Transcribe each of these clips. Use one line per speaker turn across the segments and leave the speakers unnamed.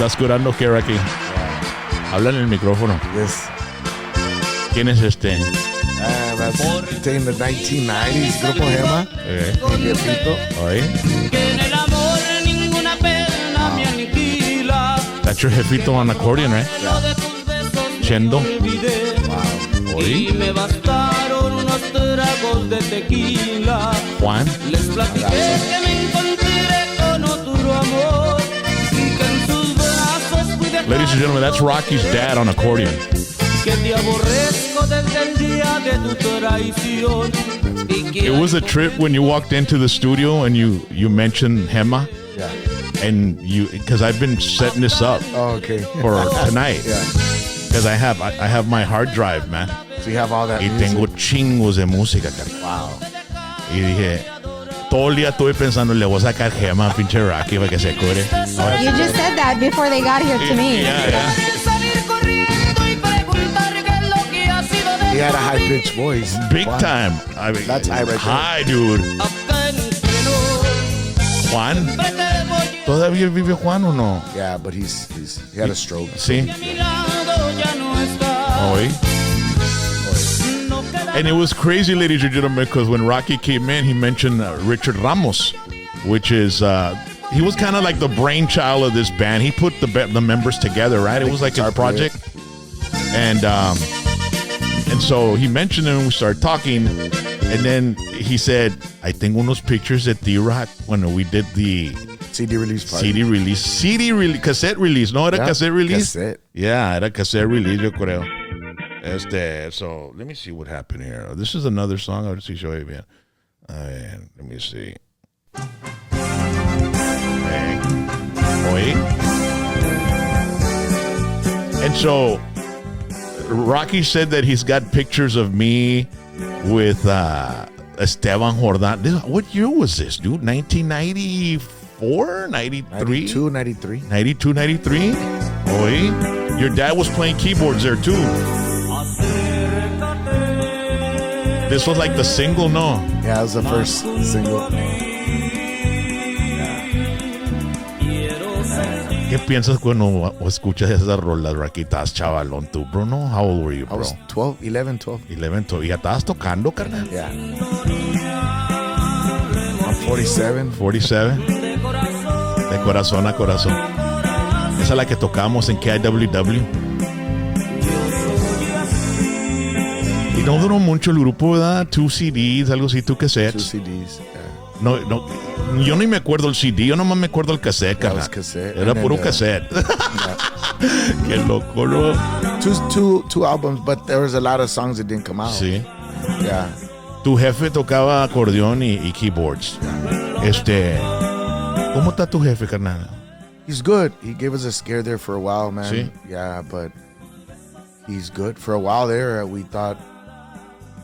¿Estás curando qué, Rocky? Habla en el micrófono.
Yes.
¿Quién es este?
That's in the 1990s, Grupo Gema.
Okay.
El viejito.
Oye. That's your jefito on accordion, right?
Yeah.
Chendo.
Wow.
Oye. Juan. Ladies and gentlemen, that's Rocky's dad on accordion. It was a trip when you walked into the studio and you mentioned Gema.
Yeah.
And because I've been setting this up
okay.
for tonight.
Yeah.
Because I have my hard drive, man.
So you have all that
Y
music.
tengo chingos de música, carnal.
Wow.
Y dije, todo el día estuve pensando, le voy a sacar Gema a pinche Rocky para que se cure.
You just said that before they got here to me.
Yeah.
He had a high-pitched voice.
Big
Wow.
time. I mean,
That's high right there.
Hi, dude. Juan. ¿Todavía vive Juan o no?
Yeah, but he had a stroke.
Sí. Oye. And it was crazy, ladies and gentlemen, because when Rocky came in, he mentioned Richard Ramos, which is, he was kind of like the brainchild of this band. He put the members together, right? It was like his project. And so he mentioned it and we started talking. And then he said, I tengo unos pictures at D-Rock when we did the
CD release party.
CD release, cassette release. No, era cassette release?
Cassette.
Yeah, era cassette release, yo creo. So let me see what happened here. This is another song. I'll see show you bien. Let me see. Okay. Oye. And so Rocky said that he's got pictures of me with Esteban Jordan. What year was this, dude? 1994? 93?
93.
92, 93? Oye. Your dad was playing keyboards there, too. This was like the single, no?
Yeah, it was the first single.
¿Qué piensas cuando escuchas esas rolas, Rocky? ¿Estás chavalón tú, bro? No? How old were you, bro?
I was 11, 12.
11, 12. ¿Ya estabas tocando, carnal?
Yeah. I'm 47.
47. De corazón a corazón. Esa es la que tocamos en KIWW. Y no duró mucho el grupo, ¿verdad? 2 CDs, algo así, 2 cassettes.
2 CDs, yeah.
No, yo ni me acuerdo el CD, yo nomás me acuerdo el cassette, carnal.
Cassette.
Era puro cassette. Qué loco, ¿no?
Two albums, but there was a lot of songs that didn't come out.
Sí.
Yeah.
Tu jefe tocaba acordeón y keyboards. ¿Cómo está tu jefe, carnal?
He's good. He gave us a scare there for a while, man.
Sí.
Yeah, but he's good. For a while there, we thought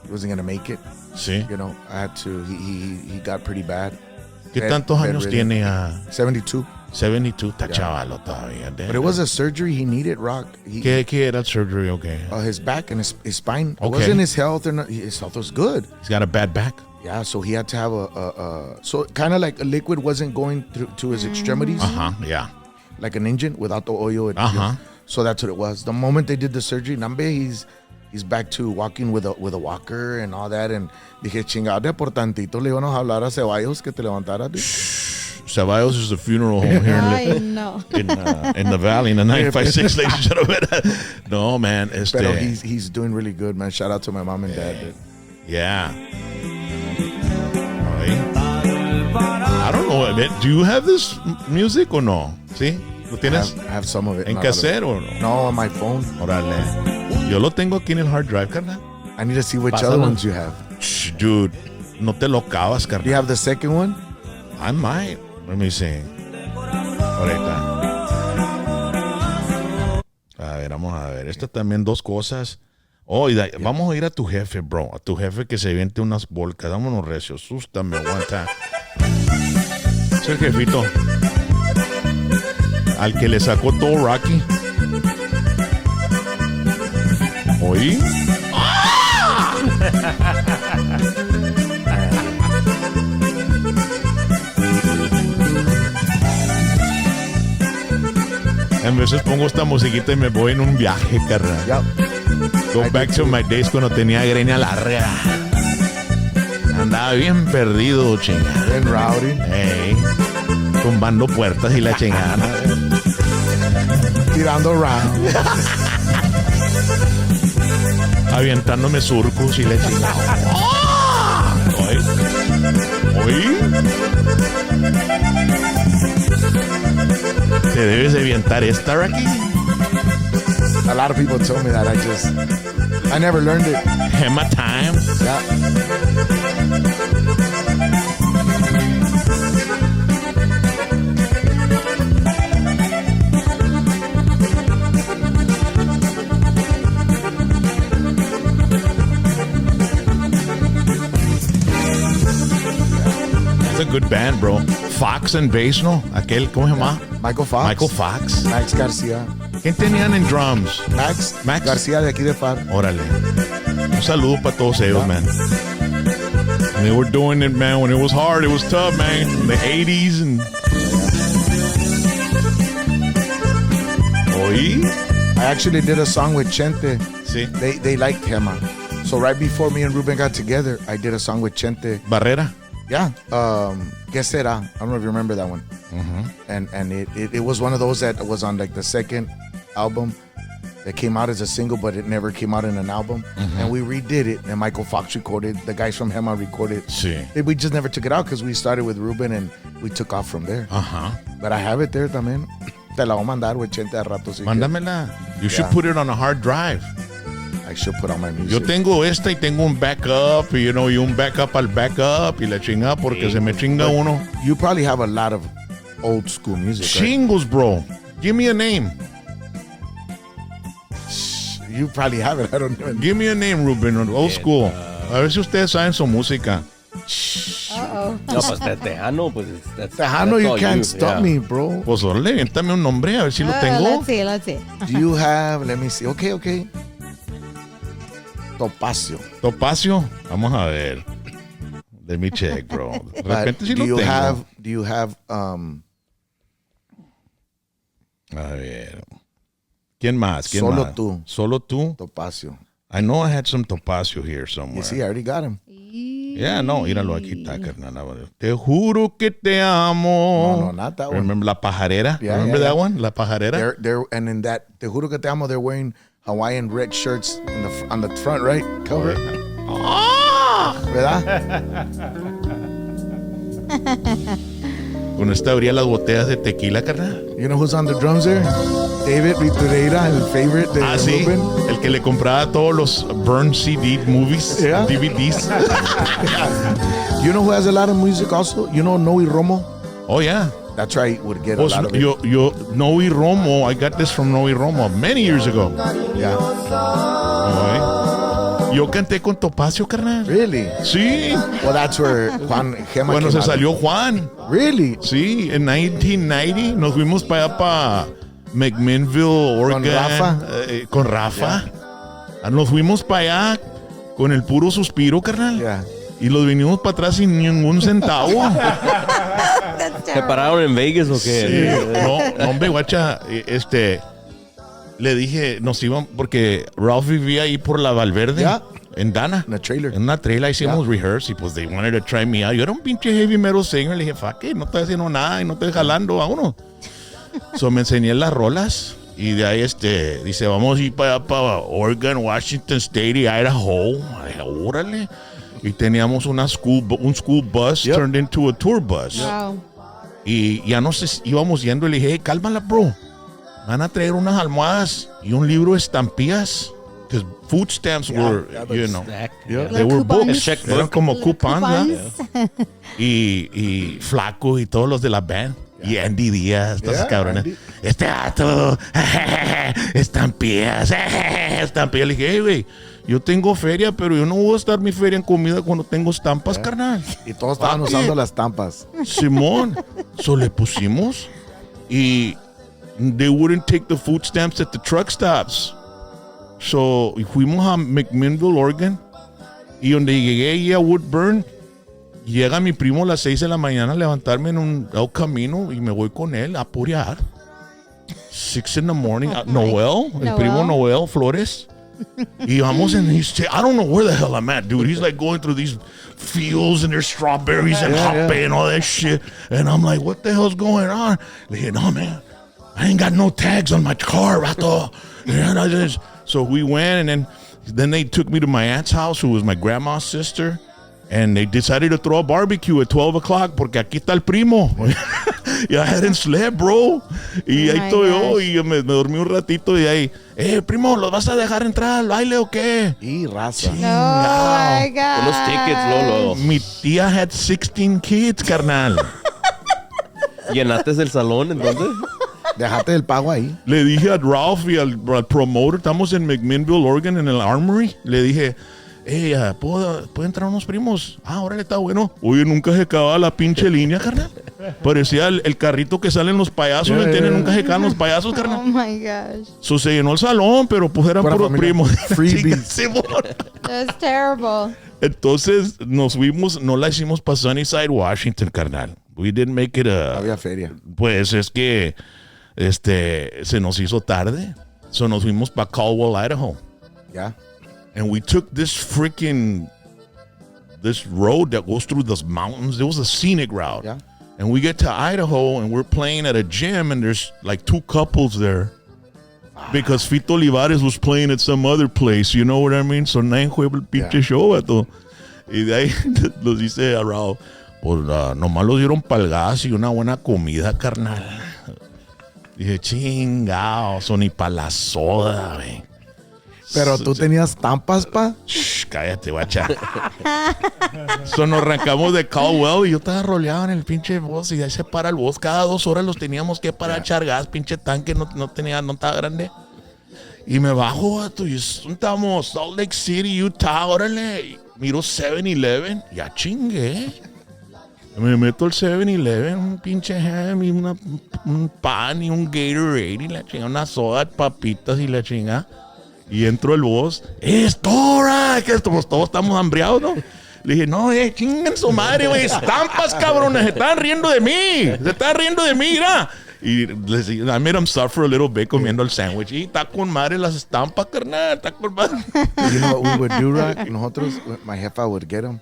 he wasn't going to make it.
Sí.
You know, I had to. He got pretty bad.
¿Qué tantos años tiene?
72.
72, está chavalo todavía.
But it was a surgery he needed, Rock.
¿Qué era el surgery? Okay.
His back and his spine.
Okay.
It wasn't his health. His health was good.
He's got a bad back.
Yeah, so he had to have so kind of like a liquid wasn't going through to his extremities.
Yeah.
Like an engine without the oil. So that's what it was. The moment they did the surgery, Nambe, he's back to walking with a walker and all that. And dije, chingada, por tantito le íbamos a hablar a Ceballos que te levantara.
Ceballos is a funeral home here in the valley in the 956, ladies and gentlemen. No, man.
Pero he's doing really good, man. Shout out to my mom and dad.
Yeah. I don't know. Do you have this music or no? ¿Sí? ¿Lo tienes?
I have some of it.
¿En cassette o no?
No, on my phone.
Órale. Yo lo tengo aquí en el hard drive, carnal.
I need to see which other ones you have.
Dude, no te lo acabas, carnal.
Do you have the second one?
I might. Let me see. Ahorita. A ver, vamos a ver. Esta también dos cosas. Oh, vamos a ir a tu jefe, bro. A tu jefe que se viente unas volcas. Vámonos recios. Sústame, aguanta. Es el jefito. Al que le sacó todo Rocky. ¿Oí? ¡Ah! A veces pongo esta musiquita y me voy en un viaje, carnal.
Yep.
Go back to my days cuando tenía greña larga. Andaba bien perdido, chingada.
Bien rowdy.
Hey, tumbando puertas y la chingada.
Tirando round.
Avientándome surcos y la chingada. ¿Oí? ¿Te debes de avientar esta, Rocky?
A lot of people told me that. I never learned it.
Hammer time.
Yeah.
It's a good band, bro. Fox and Bass, ¿no? Aquel, ¿cómo se llama?
Michael Fox.
Michael Fox.
Max García.
¿Quién tenían en drums?
Max
Max.
García de aquí de FAR.
Órale. Un saludo para todos ellos, man. And they were doing it, man, when it was hard, it was tough, man. In the 80s and... ¿Oí?
I actually did a song with Chente.
Sí.
They liked him. So right before me and Ruben got together, I did a song with Chente.
Barrera.
Yeah. ¿Qué será? I don't know if you remember that one.
Mm-hmm.
And it was one of those that was on like the second album that came out as a single, but it never came out in an album.
Mm-hmm.
And we redid it, and Michael Fox recorded. The guys from Hema recorded.
Sí.
We just never took it out because we started with Ruben and we took off from there.
Ajá.
But I have it there también. Te la voy a mandar with Chente a rato. Si
Mándamela. You should
Yeah.
put it on a hard drive.
I should put on my music.
Yo tengo esta y tengo un backup, y un backup al backup, y la chinga porque se me chinga uno.
You probably have a lot of old school music, right?
Chingos, bro. Give me a name.
You probably have it. I don't know.
Give me a name, Ruben. Old school. A ver si ustedes saben su música.
Uh-oh.
No, pues Tejano, pues that's
Tejano, you
all
can't stop
yeah.
me, bro.
Pues órale, viéntame un nombre, a ver si lo tengo.
Let's see.
Do you have, let me see. Okay. Topacio.
Topacio. Vamos a ver. Let me check, bro. De repente sí lo tengo.
Do you have
A ver. ¿Quién más?
Solo
más?
tú.
Solo tú.
Topacio?
I know I had some Topacio here somewhere.
You see, I already got him.
Yeah, no, míralo aquí está, carnal. Te juro que te amo.
No, not that one.
Remember La Pajarera?
Yeah,
Remember
yeah,
that
yeah.
one? La Pajarera?
They're and in that Te Juro Que Te Amo, they're wearing Hawaiian red shirts on the front right cover. ¿Verdad?
Con esta abría las botellas de tequila, carnal.
You know who's on the drums there? David Ritureira, el favorite de
Sí.
Ruben.
El que le compraba todos los Burn CD movies,
Yeah.
DVDs.
You know who has a lot of music also? You know Noe Romo?
Oh, yeah.
That's right, would get a
Pues,
lot of it.
yo, Noe Romo, I got this from Noe Romo many years ago.
Yeah.
Yo canté con Topacio, carnal.
Really?
Sí.
Well, that's where Juan Gema
Cuando se
came out.
salió Juan.
Really?
Sí, en 1990 nos fuimos para allá para McMinnville, Oregon.
Rafa?
Con Rafa. Nos fuimos para allá con el puro suspiro, carnal.
Yeah.
Y los vinimos para atrás sin ningún centavo.
¿Se pararon en Vegas o qué?
No, hombre, guacha, le dije, nos íbamos, porque Ralph vivía ahí por la Valverde,
Yeah.
en Dana.
In a trailer.
En una trailer hicimos rehearse y pues they wanted to try me out. Yo era un pinche heavy metal singer. Le dije, fuck it, no estoy haciendo nada y no estoy jalando a uno. So me enseñé las rolas y de ahí dice, vamos a ir para allá, para Oregon, Washington State y Idaho. Dije, órale. Y teníamos un school bus
Yep.
turned into a tour bus.
Wow.
Y ya nos íbamos yendo y le dije, hey, cálmala, bro. Van a traer unas almohadas y un libro de estampillas. Because food stamps were, you know,
Yeah.
they were
coupons.
books. Eran como coupons, ¿verdad?
Coupons.
Y Flaco y todos los de la band. Y Andy Díaz, todos esos cabrones.
Andy.
Este dato, estampillas, estampillas. Le dije, hey, güey, yo tengo feria, pero yo no voy a gastar mi feria en comida cuando tengo estampas, carnal.
Y todos estaban
Fuck
usando
it.
las tampas.
Simón. So le pusimos y they wouldn't take the food stamps at the truck stops. So fuimos a McMinnville, Oregon, y donde llegué ahí a Woodburn, llega mi primo a las 6 de la mañana a levantarme en un camino y me voy con él a purear. 6 in the morning. Noel, el primo Noel Flores. Y vamos and I don't know where the hell I'm at, dude. He's like going through these fields and there's strawberries and hoppe and all that shit. And I'm like, what the hell's going on? Le dije, no, man, I ain't got no tags on my car, rato. So we went, and then they took me to my aunt's house, who was my grandma's sister. And they decided to throw a barbecue at 12 o'clock porque aquí está el primo. Y I hadn't slept, bro. Y ahí estoy yo y me dormí un ratito y ahí, primo, ¿los vas a dejar entrar al baile o qué?
Y raza.
Oh my God.
Con los tickets, Lolo.
Mi tía had 16 kids, carnal.
¿Llenaste el salón entonces?
Déjate el pago ahí.
Le dije a Ralph y al promoter, estamos en McMinnville, Oregon, en el Armory. Le dije, ¿puedo entrar unos primos? Órale, está bueno. Oye, nunca se acababa la pinche línea, carnal. Parecía el carrito que salen los payasos, ¿me entiendes? Nunca se acaban los payasos, carnal.
Oh my gosh.
So, se llenó el salón, pero pues eran puros primos.
Freebies.
That's terrible.
Entonces nos fuimos, no la hicimos para Sunnyside, Washington, carnal. We didn't make it
Había feria.
Pues es que se nos hizo tarde. So nos fuimos para Caldwell, Idaho.
Ya.
And we took this road that goes through those mountains. It was a scenic route.
Yeah.
And we get to Idaho and we're playing at a gym and there's like 2 couples there. Because Fito Olivares was playing at some other place, you know what I mean? So nadie fue el pinche show, vato. Y de ahí nos dice a Raúl, pues nomás los dieron pa'l gas y una buena comida, carnal. Dije, chingao, son ni pa' la soda, güey.
Pero tú tenías tampas, pa.
Shh, cállate, guacha. So nos arrancamos de Caldwell y yo estaba roleado en el pinche bus y ahí se para el bus. Cada 2 horas los teníamos que parar a echar gas. Pinche tanque no estaba grande. Y me bajo, vato, y estamos Salt Lake City, Utah, órale. Y miro 7-Eleven, ya chingué. Me meto al 7-Eleven, un pinche ham y un pan y un Gatorade y la chinga, una soda, papitas y la chinga. Y entro el boss, ¡Estora! Que todos estamos hambriados, ¿no? Le dije, no, chingan su madre, güey, estampas, cabrones, se están riendo de mí, mira. Y les dije, I made him suffer a little bit comiendo el sándwich. Y está con madre las estampas, carnal, está con madre.
You know what we would do, Rock? Nosotros, my jefa would get them,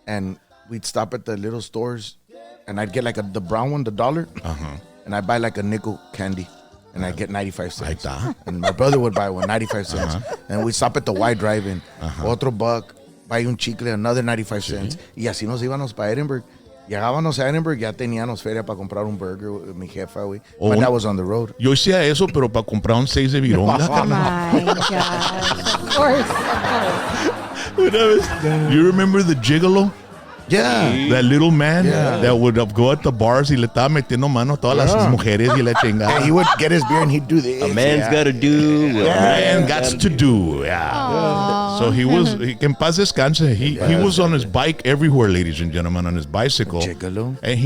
and we'd stop at the little stores, and I'd get like the brown one, the $1, and I'd buy like a nickel candy. And I get 95 cents.
Ahí está.
And my brother would buy one, 95 cents. And we stop at the Y Drive-In. Otro buck, buy un chicle, another 95 cents. Y así nos íbamos para Edinburgh. Llegábamos a Edinburgh, ya teníamos feria para comprar un burger, mi jefa, güey. My dad was on the road.
Yo hacía eso, pero para comprar un 6 de vironga.
Oh my gosh. Of course.
Una vez, you remember the gigolo?
Yeah.
That little man that would go at the bars y le estaba metiendo mano a todas las mujeres y la chingada.
And he would get his beer and he'd do this.
A man's gotta do what
A man got to do. Yeah. So que en paz descanse. He was on his bike everywhere, ladies and gentlemen, on his bicycle.
Gigolo.
And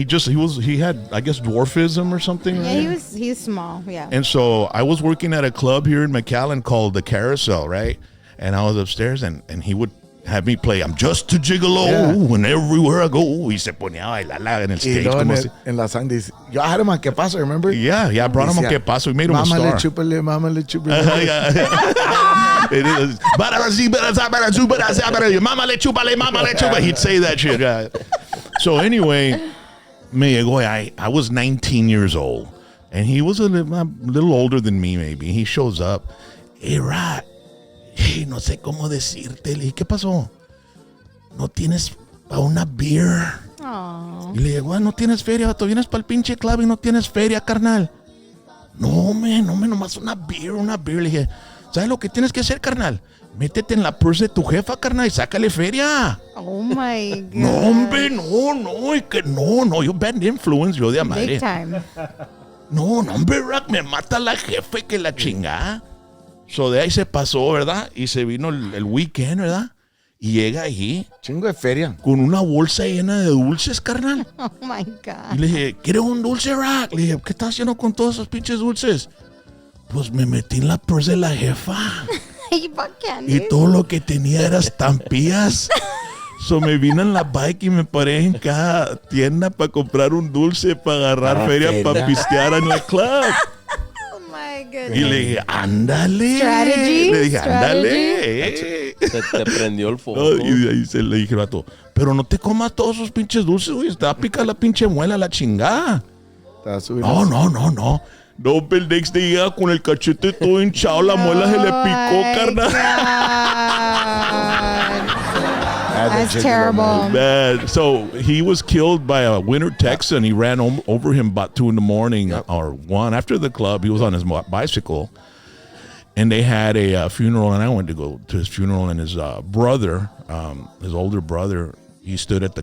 he had, I guess, dwarfism or something.
Yeah,
right?
he's small, yeah.
And so I was working at a club here in McAllen called the Carousel, right? And I was upstairs and he would have me play I'm just a gigolo and everywhere I go. Y se ponía a bailar en el stage. Como
en la sangre dice, yo had him on Que Paso, remember?
Yeah, I brought him on Que Paso. We made him a star.
Mama le chúpale.
Mama le chúpale. He'd say that shit. So anyway, me llegó. I was 19 years old. And he was a little older than me, maybe. He shows up. Hey, Rat. Hey, no sé cómo decirte. Le dije, ¿qué pasó? ¿No tienes para una beer?
Aww.
Y le dije, no tienes feria, vato. Vienes para el pinche club y no tienes feria, carnal. No, nomás una beer. Le dije, ¿sabes lo que tienes que hacer, carnal? Métete en la purse de tu jefa, carnal, y sácale feria.
Oh my God.
No, hombre, no. Yo bad influence, yo de amare.
Big time.
No, hombre, Rock, me mata la jefe que la chingada. So de ahí se pasó, ¿verdad? Y se vino el weekend, ¿verdad? Y llega ahí.
Chingo de feria.
Con una bolsa llena de dulces, carnal.
Oh my God.
Y le dije, ¿quieres un dulce, Rock? Le dije, ¿qué estás haciendo con todos esos pinches dulces? Pues me metí en la purse de la jefa.
You bought candy?
Y todo lo que tenía era estampillas. So me vine en la bike y me paré en cada tienda para comprar un dulce, para agarrar feria, para pistear en la club.
Oh my goodness.
Y le dije, ándale.
Strategy,
Le dije, ándale.
Se te prendió el foco.
No, y de ahí le dije al vato, pero no te comas todos esos pinches dulces, güey. Te va a picar la pinche muela, la chingada. No. No, el next day llega con el cachete todo hinchado, la muela se le picó, carnal.
That's terrible.
Man, so he was killed by a winter Texan. He ran over him about 2 a.m. or 1 after the club. He was on his bicycle, and they had a funeral. And I went to go to his funeral. And his brother, his older brother, he stood at the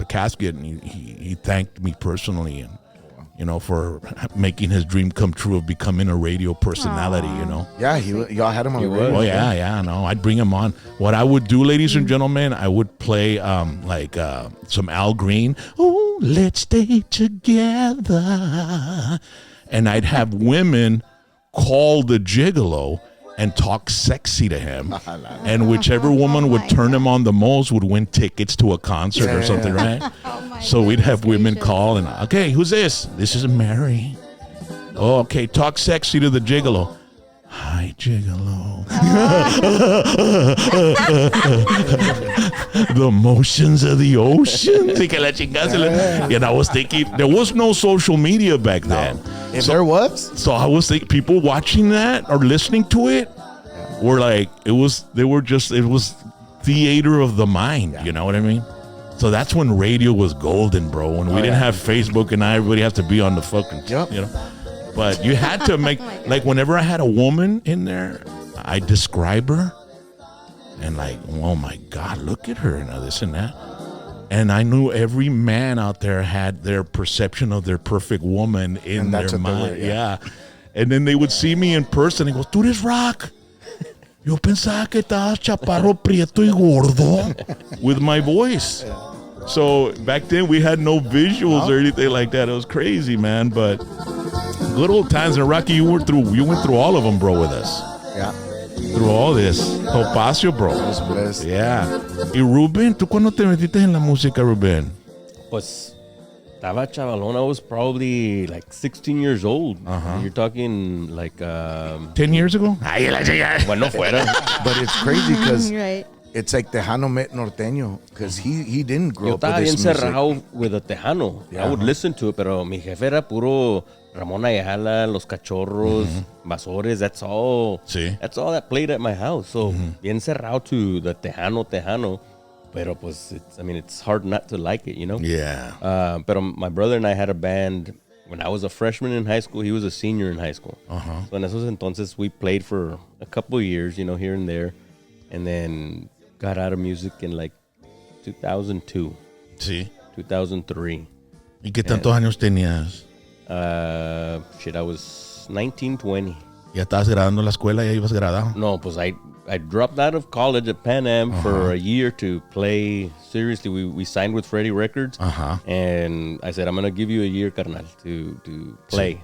casket, and he thanked me personally, and for making his dream come true of becoming a radio personality.
Yeah, y'all had him on the radio.
Oh yeah, no. I'd bring him on. What I would do, ladies and gentlemen, I would play some Al Green. Oh, let's stay together, and I'd have women call the gigolo and talk sexy to him, and whichever woman would turn him on the most would win tickets to a concert or something, right? So we'd have women call and, okay, who's this? This is Mary. Oh, okay, talk sexy to the gigolo. Hi, gigolo. The motions of the ocean. And I was thinking, there was no social media back then.
If there was?
So I was thinking, people watching that or listening to it were like, it was theater of the mind. You know what I mean? So that's when radio was golden, bro. When we didn't have Facebook and now everybody has to be on the fucking, But you had to make, like, whenever I had a woman in there, I describe her and like, oh my God, look at her and this and that. And I knew every man out there had their perception of their perfect woman in their mind. And then they would see me in person and go, tú eres Rock. Yo pensaba que estabas chaparro, prieto y gordo with my voice. So back then we had no visuals or anything like that. It was crazy, man. But good old times. And Rocky, you went through all of them, bro, with us.
Yeah.
Through all this. Topacio, bro. Yeah. Y Ruben, ¿tú cuándo te metiste en la música, Ruben?
Pues estaba chavalón. I was probably like 16 years old. You're talking like
10 years ago?
Bueno, fuera.
But it's crazy because
Right.
it's like Tejano met Norteño because he didn't grow
Yo
up with
estaba bien
this music.
cerrado with the Tejano. I would listen to it, pero mi jefe era puro Ramón Ayala, Los Cachorros, Vasores. That's all.
Sí.
That's all that played at my house. So bien cerrado to the Tejano. Pero pues, it's hard not to like it,
Yeah.
Pero my brother and I had a band when I was a freshman in high school. He was a senior in high school. So en esos entonces we played for a couple of years, here and there, and then got out of music in like 2002.
Sí.
2003.
¿Y qué tantos años tenías?
I was 19, 20.
¿Ya estabas graduando la escuela? ¿Ya ibas graduado?
No, pues I dropped out of college at Pan Am for a year to play seriously. We signed with Freddie Records, and I said, I'm going to give you a year, carnal, to play.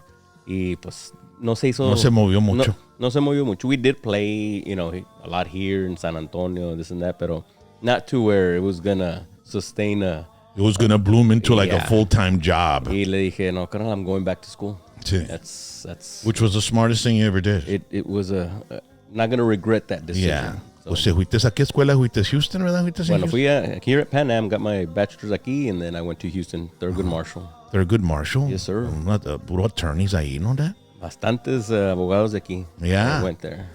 Sí. Y pues no se hizo.
No se movió mucho.
No se movió mucho. We did play, a lot here in San Antonio, this and that, pero not to where it was going to sustain a...
It was going to bloom into like a full-time job.
Y le dije, no, carnal, I'm going back to school.
Sí.
That's
Which was the smartest thing you ever did.
It was not going to regret that decision.
Yeah.
So,
O sea, ¿fuiste a qué escuela? ¿Fuiste a Houston, verdad?
Bueno, fui here at Pan Am, got my bachelor's aquí, and then I went to Houston, Thurgood Marshall.
Thurgood Marshall?
Yes, sir.
Puro attorneys ahí, ¿no?
Bastantes abogados de aquí.
Yeah.
I went there.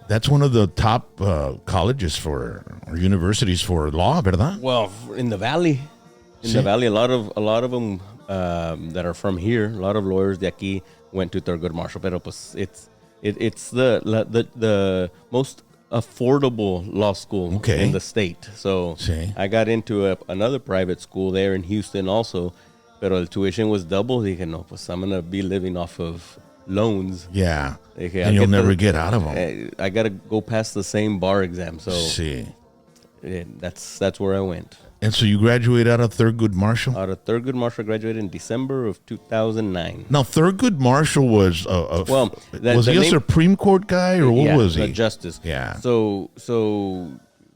That's one of the top colleges or universities for law, ¿verdad?
Well, in the Valley. In the Valley, a lot of them that are from here, a lot of lawyers de aquí went to Thurgood Marshall. Pero pues it's the most affordable law school in the state. So I got into another private school there in Houston also, pero the tuition was double. Dije, no, pues I'm going to be living off of loans.
Yeah.
Dije,
and you'll never get out of them.
I got to go past the same bar exam. So that's where I went.
And so you graduated out of Thurgood Marshall?
Out of Thurgood Marshall, I graduated in December of 2009.
Now, Thurgood Marshall was was he a Supreme Court guy or what was he?
The justice.
Yeah.
So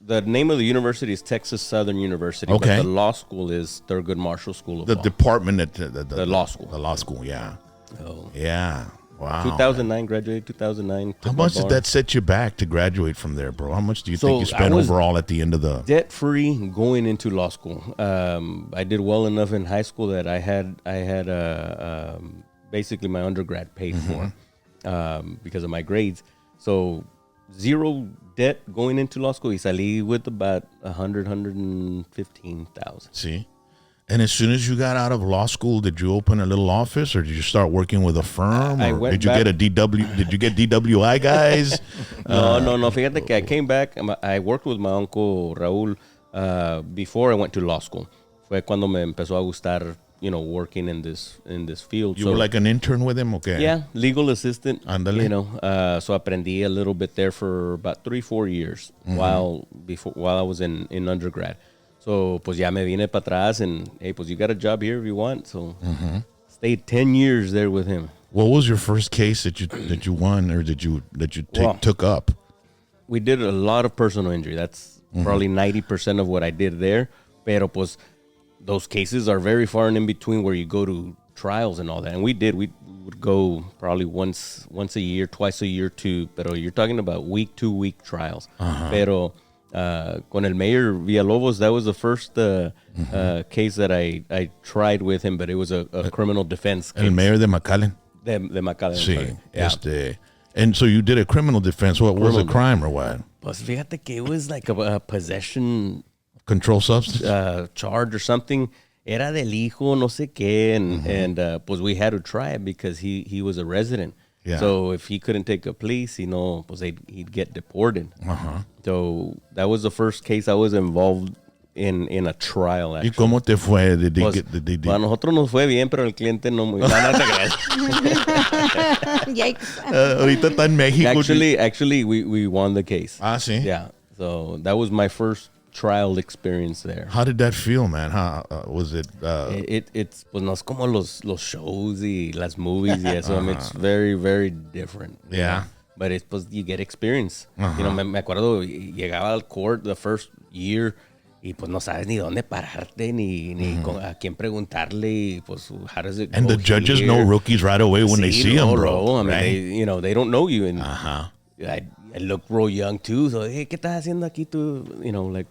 the name of the university is Texas Southern University.
Okay.
But the law school is Thurgood Marshall School of Law.
The department at
the law school.
The law school, yeah.
Oh.
Yeah. Wow.
2009, graduated 2009.
How much did that set you back to graduate from there, bro? How much do you think you
So,
spent
I was
overall at the end of the...
debt-free going into law school. I did well enough in high school that I had basically my undergrad paid for because of my grades. So zero debt going into law school. Y salí with about 115,000.
See? And as soon as you got out of law school, did you open a little office, or did you start working with a firm?
I
Or
went
did you
back-
get a DW? Did you get DWI guys?
No. Fíjate que I came back. I worked with my uncle Raúl before I went to law school. Fue cuando me empezó a gustar, working in this field.
You were like an intern with him, okay?
Yeah, legal assistant.
Ándale.
So aprendí a little bit there for about 3-4 years while I was in undergrad. So, pues ya me vine para atrás and, hey, pues you got a job here if you want. So, stayed 10 years there with him.
What was your first case that you won, or took up?
We did a lot of personal injury. That's probably 90% of what I did there. Pero, pues, those cases are very far and in between where you go to trials and all that. And we would go probably once a year, twice a year too. Pero you're talking about week-to-week trials. Pero con el mayor Villalobos, that was the first case that I tried with him, but it was a criminal defense case.
El mayor de McAllen.
De McAllen.
Sí.
Yeah.
And so you did a criminal defense. What was the crime or what?
Pues fíjate que it was like a possession
Controlled substance?
charge or something. Era del hijo, no sé qué, and pues we had to try it because he was a resident.
Yeah.
So if he couldn't take a plea, pues he'd get deported. So that was the first case I was involved in a trial.
¿Y
Actually.
cómo te fue?
Pues, a nosotros nos fue bien, pero el cliente no muy. No te creas.
Yikes.
Ahorita está en México.
Actually, we won the case.
Ah, sí?
Yeah. So that was my first trial experience there.
How did that feel, man? How was it?
It's pues no es como los shows y las movies y eso. I mean, it's very, very different.
Yeah.
But it's pues you get experience. Me acuerdo llegaba al court the first year y pues no sabes ni dónde pararte ni a quién preguntarle y pues how does it
And
go
the judges
here?
know rookies right away when they see them, bro.
I mean,
right?
they don't know you and
Uh-huh.
I look real young too. So hey, ¿qué estás haciendo aquí tú? Like.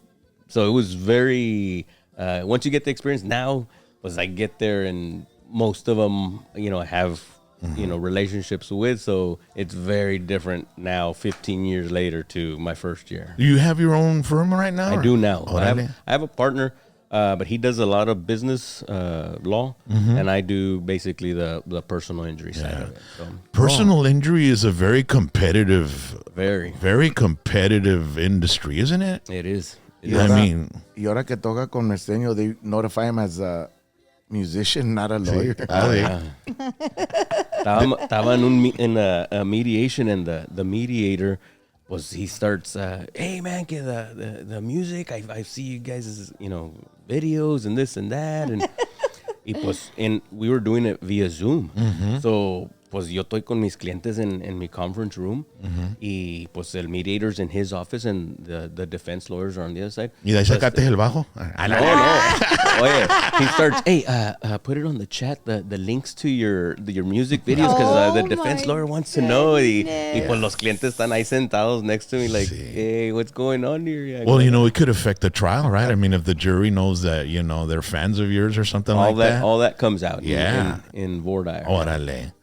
So it was very, once you get the experience now, was I get there and most of them, I have, relationships with. So it's very different now, 15 years later to my first year.
Do you have your own firm right now?
I do now.
Oh,
I have a partner, but he does a lot of business law, and I do basically the personal injury side of it. So,
Personal injury is a very competitive industry, isn't it?
it is.
I mean,
Y ahora que toca con Mesteño, they notify him as a musician, not a lawyer.
Estaba in a mediation, and the mediator he starts, hey man, que the music, I see you guys' videos and this and that, and we were doing it via Zoom. So pues yo estoy con mis clientes en mi conference room y pues el mediator's in his office and the defense lawyers are on the other side.
¿Y de ahí sacaste el bajo?
No. Oye, he starts, hey, put it on the chat, the links to your music videos because the defense lawyer wants to know. Y pues los clientes están ahí sentados next to me like, hey, what's going on here?
Well, it could affect the trial, right? I mean, if the jury knows that, they're fans of yours or something like that.
All that comes out
Yeah.
in Vordaer.
Órale.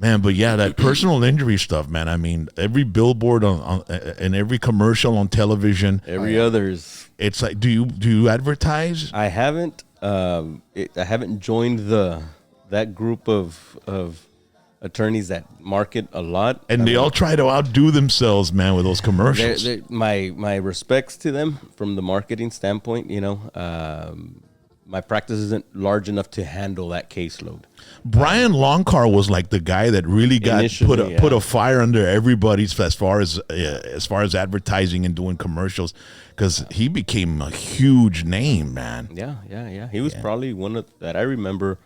Man, but yeah, that personal injury stuff, man. I mean, every billboard and every commercial on television,
Every other's.
it's like, do you advertise?
I haven't joined that group of attorneys that market a lot,
And they all try to outdo themselves, man, with those commercials.
My respects to them from the marketing standpoint. My practice isn't large enough to handle that caseload.
Brian Longcar was like the guy that really got put a fire under everybody's as far as advertising and doing commercials, because he became a huge name, man.
Yeah. He was probably one of that I remember.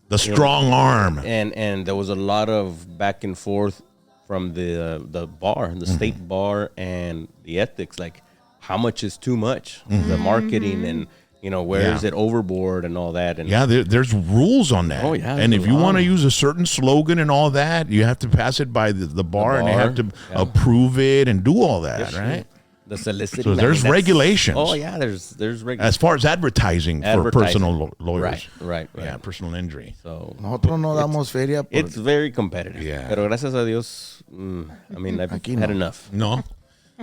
The strong arm.
And there was a lot of back and forth from the bar, the state bar, and the ethics. Like, how much is too much? The marketing and where is it overboard and all that. And
there's rules on that.
Oh, yeah.
And if you want to use a certain slogan and all that, you have to pass it by the bar, and they have to approve it and do all that, right?
The soliciting.
So there's regulations.
Oh, yeah, there's regulations.
As far as advertising for personal lawyers.
Right.
Yeah, personal injury.
So
nosotros no damos feria.
It's very competitive.
Yeah.
Pero gracias a Dios, I've had enough.
No.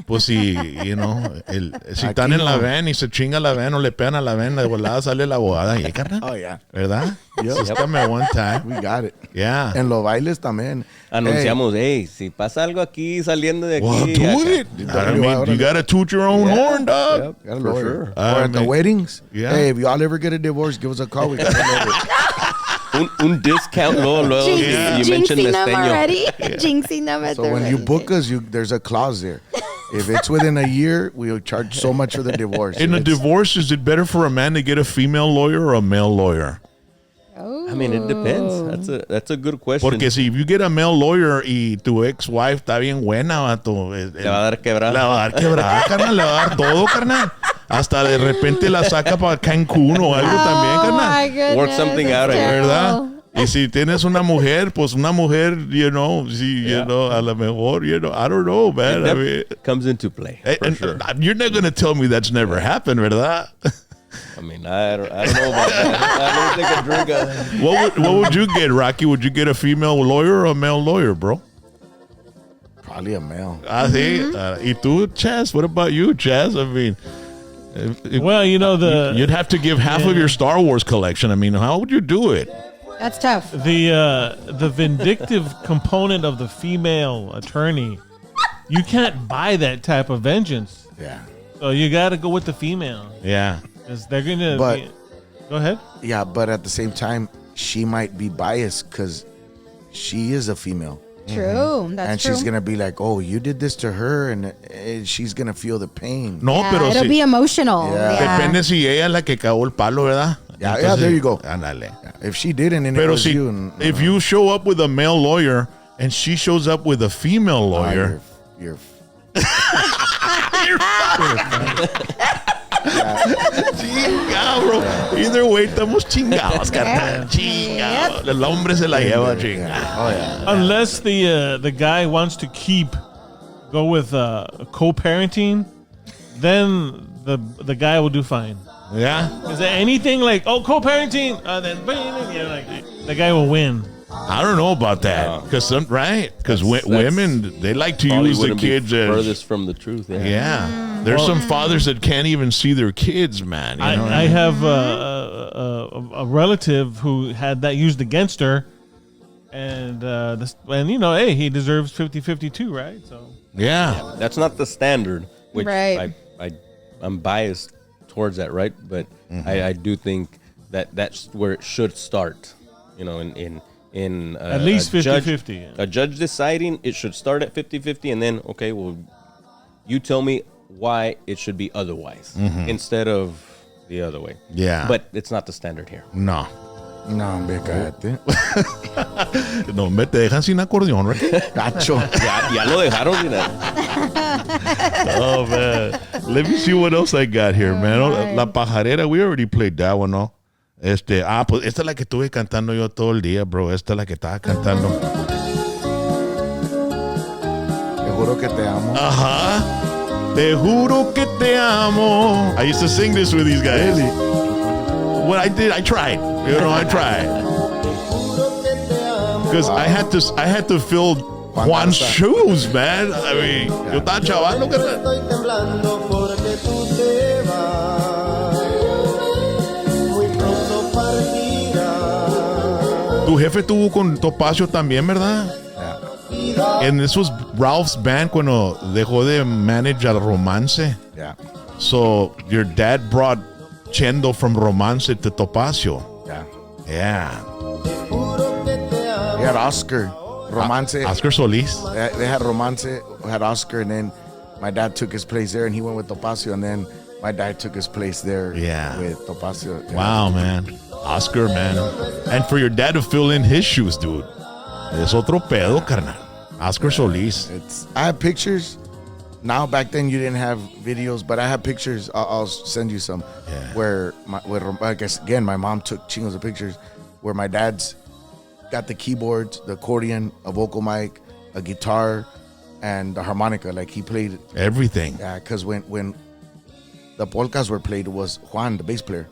Pues si, si están en la van y se chinga la van o le pegan a la van, de volada sale la abogada ahí, carnal.
Oh, yeah.
¿Verdad? Síscame one time.
We got it.
Yeah.
En los bailes también.
Anunciamos, si pasa algo aquí, saliendo de aquí.
Well, do it. I mean, you got to toot your own horn, dog.
Yep,
for sure.
Or at the weddings.
Yeah.
Hey, if y'all ever get a divorce, give us a call. We got it.
Un discount, luego. You mentioned
Jinxing them
Mesteño.
already. Jinxing them at
So
their
when you
wedding.
book us, there's a clause there. If it's within a year, we'll charge so much for the divorce.
In a
It's-
divorce, is it better for a man to get a female lawyer or a male lawyer?
I mean, it depends. That's a good question.
Porque si you get a male lawyer y tu ex-wife está bien buena, vato,
Le va a dar quebrada.
le va a dar quebrada, carnal, le va a dar todo, carnal. Hasta de repente la saca para Cancún o algo también,
Oh
carnal.
my goodness,
Work something
that's
out,
¿Verdad?
terrible.
Y si tienes una mujer, pues una mujer, a lo mejor, I don't know, man. I mean,
Comes into play, for
and,
sure.
you're not going to tell me that's never happened, ¿verdad?
I mean, I don't know about that. I don't think a drink.
What would you get, Rocky? Would you get a female lawyer or a male lawyer, bro?
Probably a male.
I think. ¿Y tú, Chaz? What about you, Chaz? I mean,
Well,
you'd have to give half of your Star Wars collection. I mean, how would you do it?
That's tough.
the vindictive component of the female attorney, you can't buy that type of vengeance.
Yeah.
So you got to go with the female,
Yeah.
because they're gonna.
But-
Go ahead.
Yeah, but at the same time, she might be biased because she is a female.
True. That's
And
true.
she's going to be like, oh, you did this to her. And she's going to feel the pain.
No,
Yeah,
pero
it'll
si,
be emotional.
Yeah.
Yeah.
depende si ella es la que cagó el palo, ¿verdad?
Yeah, there you go.
Ándale.
If she didn't, and it
Pero
was
si,
you.
if you show up with a male lawyer and she shows up with a female lawyer,
You're
chingado, bro. Either way, estamos chingados, carnal. Chingado. El hombre se la lleva, chingado.
Oh, yeah.
Unless the guy wants to go with co-parenting, then the guy will do fine.
Yeah.
Is there anything like co-parenting? Then the guy will win.
I don't know about that. Because women, they like to
Probably
use the
wouldn't be
kids as.
furthest from the truth. Yeah.
Yeah. There's some fathers that can't even see their kids, man. You know what
I have a relative who had that used against her, and hey, he deserves 50-50 too, right? So
Yeah.
That's not the standard, which
Right.
I'm biased towards that, right? But I do think that's where it should start. In
at least
a judge-
50-50.
A judge deciding it should start at 50-50, and then you tell me why it should be otherwise instead of the other way.
Yeah.
But it's not the standard here.
No.
No, hombre, cállate.
No, me te dejan sin acordeón, right?
Gacho.
Ya lo dejaron. Mira.
Oh, man. Let me see what else I got here, man.
right.
La pajarera, we already played that one, ¿no? Pues esta es la que estuve cantando yo todo el día, bro. Esta es la que estaba cantando.
Te juro que te amo.
Ajá. Te juro que te amo. I used to sing this with these guys. Really? What I did, I tried. I tried. Because I had to fill Juan's shoes, man. I mean, yo estaba chavalo, carnal.
Estoy temblando porque tú te vas. Muy pronto partirás.
Tu jefe tuvo con Topacio también, ¿verdad? And this was Ralph's band cuando dejó de manage al Romance.
Yeah.
So your dad brought Chendo from Romance to Topacio.
Yeah.
Yeah.
He had Oscar. Romance.
Oscar Solis.
They had Romance, had Oscar, and then my dad took his place there, and he went with Topacio, and then my dad took his place there with Topacio. Yeah.
Wow, man. Oscar, man. And for your dad to fill in his shoes, dude. Es otro pedo, carnal. Oscar Solis.
I have pictures, Now, back then, you didn't have videos, but I have pictures. I'll send you some.
Yeah.
Where I guess again, my mom took chingos of pictures where my dad's got the keyboards, the accordion, a vocal mic, a guitar, and the harmonica. Like he played
Everything.
Yeah, because when the polkas were played, it was Juan, the bass player.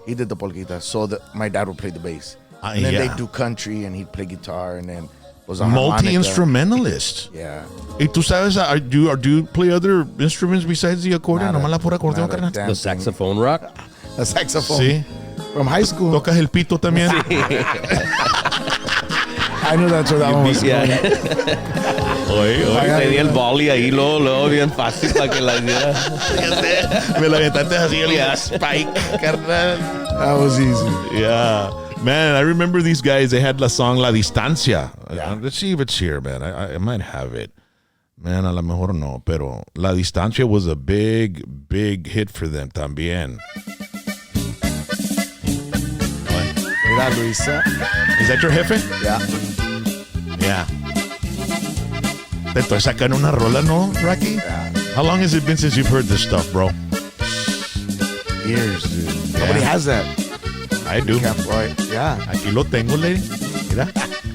He did the polkitas, so my dad would play the bass. And then they'd do country, and he'd play guitar, and then was a harmonica.
Multi-instrumentalist.
Yeah.
¿Y tú sabes, do you play other instruments besides the accordion?
Nada.
Nomás la pura acordeón,
Nada.
carnal.
Damn
The
thing.
saxophone rock.
A saxophone.
Sí.
From high school.
¿Tocas el pito también?
I knew that's where that one was
Yeah.
Oye,
Te di el volley ahí, luego bien fácil para que la idea.
me la aventaste así el spike, carnal.
That was easy.
Yeah. Man, I remember these guys, they had la song La Distancia. Let's see if it's here, man. I might have it. Man, a lo mejor no, pero La Distancia was a big, big hit for them también.
Mira, Luisa.
Is that your jefe?
Yeah.
Yeah. Te estoy sacando una rola, ¿no, Rocky?
Yeah.
How long has it been since you've heard this stuff, bro?
Years, dude. Nobody has that.
I do.
Yeah.
Aquí lo tengo, lady. Mira.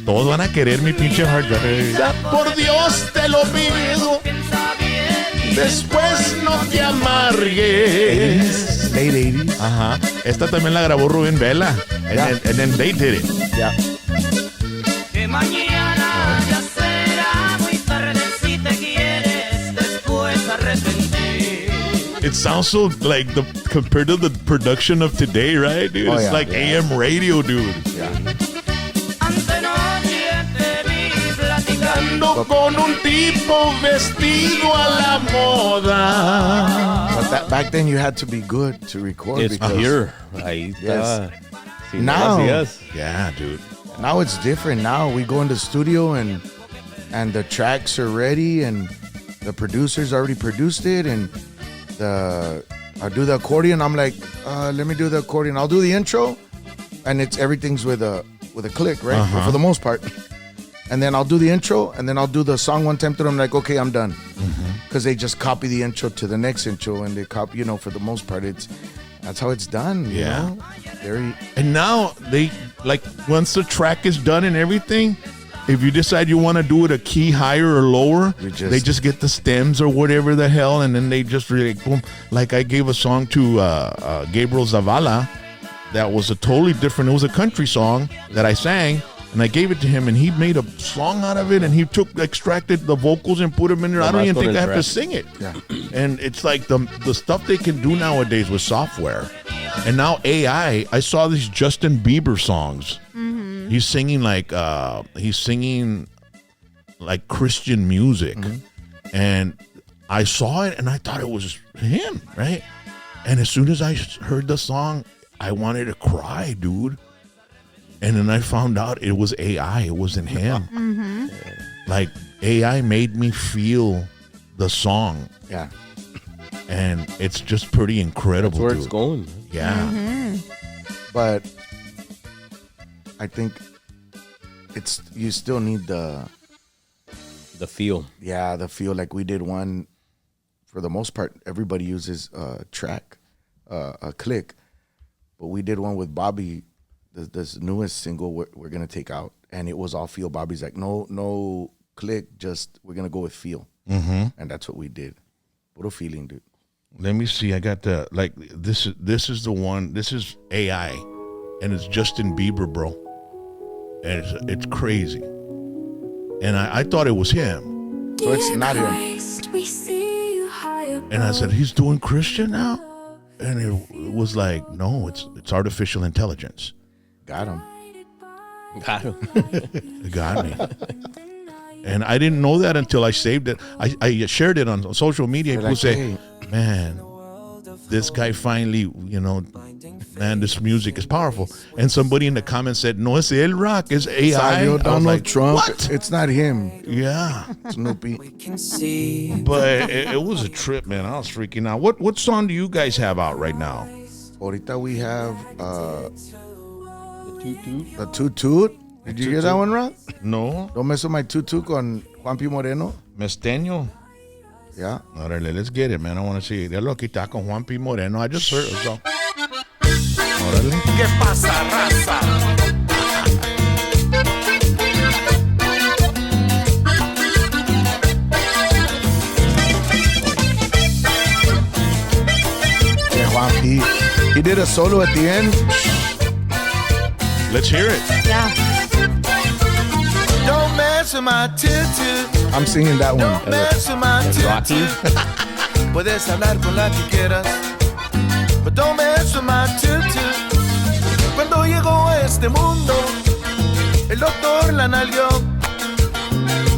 Todos van a querer mi pinche hard drive. Por Dios te lo pido. Después no te amargues.
Late 80s.
Ajá. Esta también la grabó Rubén Vela. And then they did it.
Yeah.
Que mañana ya será muy tarde si te quieres después arrepentir.
It sounds so like compared to the production of today, right, dude?
Oh,
it's
yeah.
like AM radio, dude.
Yeah.
Antenoche te vi platicando.
Con un tipo vestido a la moda.
But back then you had to be good to record.
It's
because
pure. Ahí está. Sí,
Now-
gracias.
Yeah, dude.
Now it's different. Now we go in the studio and the tracks are ready and the producers already produced it and I do the accordion. I'm like, let me do the accordion. I'll do the intro, and everything's with a click, right? For the most part. And then I'll do the intro, and then I'll do the song one time through. I'm like, okay, I'm done, because they just copy the intro to the next intro, and they copy. For the most part, that's how it's done. you
Yeah.
know? Very.
And now they once the track is done and everything, if you decide you want to do it a key higher or lower, they just get the stems or whatever the hell, and then they just really boom. Like I gave a song to Gabriel Zavala that was a totally different. It was a country song that I sang, and I gave it to him, and he made a song out of it, and he extracted the vocals and put them in there. I don't even think I have to sing it.
Yeah.
And it's like the stuff they can do nowadays with software. And now AI, I saw these Justin Bieber songs. He's singing like Christian music. And I saw it and I thought it was him, right? And as soon as I heard the song, I wanted to cry, dude. And then I found out it was AI. It wasn't him. Like AI made me feel the song.
Yeah.
And it's just pretty incredible.
That's where
dude.
it's going.
Yeah.
But I think you still need the
feel.
the feel. Like we did one, for the most part, everybody uses a track, a click, but we did one with Bobby, this newest single we're gonna take out, and it was all feel. Bobby's like, no click, just we're gonna go with feel, and that's what we did. What a feeling, dude.
Let me see. I got the this is the one. This is AI, and it's Justin Bieber, bro. And it's crazy. And I thought it was him.
So it's not him.
And I said, he's doing Christian now? And it was like, no, it's artificial intelligence.
Got him.
Got him.
It got me. And I didn't know that until I saved it. I shared it on social media. People
like,
say,
hey.
man, this guy finally, man, this music is powerful. And somebody in the comments said, no, it's El Rock, it's AI.
Salió
I was
Donald
like,
Trump.
what?
It's not him.
Yeah.
Snoopy.
But it was a trip, man. I was freaking out. What song do you guys have out right now?
Ahorita we have
The toot-toot.
the Toot Toot. Did you hear that one, Ron?
No,
Don't mess with my Toot Toot con Juan P. Moreno.
Mesteño.
Yeah.
Órale, let's get it, man. I want to see it. Ya lo aquí está con Juan P. Moreno. I just heard it, so. Órale.
¿Qué pasa, raza?
Yeah, Juan, he did a solo at the end.
Let's hear it.
Yeah.
Don't mess with my tutu.
I'm singing that one.
Don't mess with my
Rocky.
tutu. Puedes hablar con la que quieras, but don't mess with my tutu. Cuando llegó a este mundo, el doctor la nalgueó.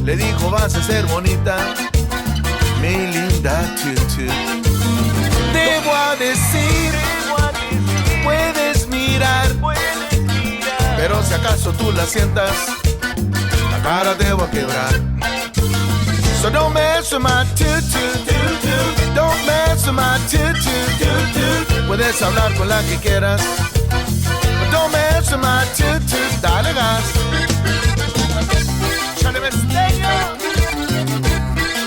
Le dijo, vas a ser bonita, mi linda tutu. Debo a decir, puedes mirar, pero si acaso tú la sientas, la cara te va a quebrar. So don't mess with my tutu. Don't mess with my tutu. Puedes hablar con la que quieras, but don't mess with my tutu. Dale gas. Chale Mesteño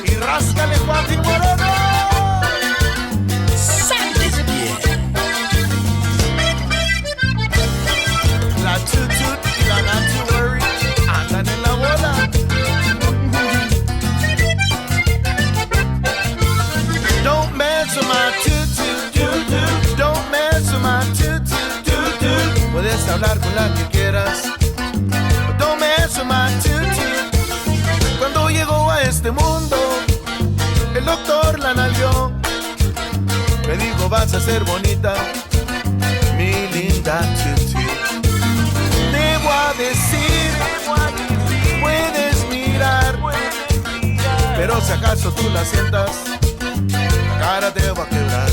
y ráscale Juan P. Moreno. La tutu y la not to worry andan en la bola. Don't mess with my tutu. Don't mess with my tutu. Puedes hablar con la que quieras, but don't mess with my tutu. Cuando llegó a este mundo, el doctor la nalgueó. Me dijo, vas a ser bonita, mi linda tutu. Debo a decir, puedes mirar, pero si acaso tú la sientas, la cara te va a quebrar.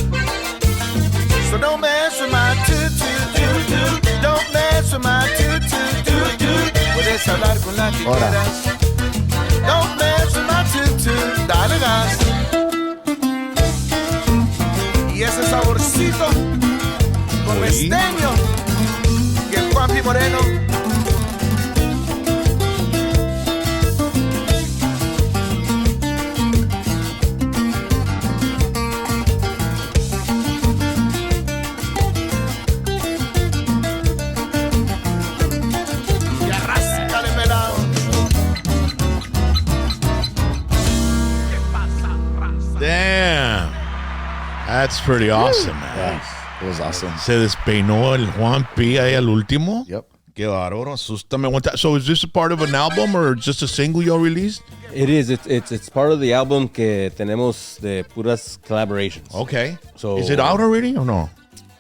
So don't mess with my tutu. Don't mess with my tutu. Puedes hablar con la que
Ahora.
quieras. Don't mess with my tutu. Dale gas. Y ese saborcito con Mesteño y el Juan P. Moreno. Y arráscale pelado. ¿Qué pasa, raza?
Damn. That's pretty awesome, man.
Yeah, it was awesome.
Se despeinó el Juan P. ahí al último.
Yep.
Qué bárbaro. Asústame. So is this a part of an album or just a single you released?
It is. It's part of the album que tenemos de puras collaborations.
Okay.
So-
is it out already or no?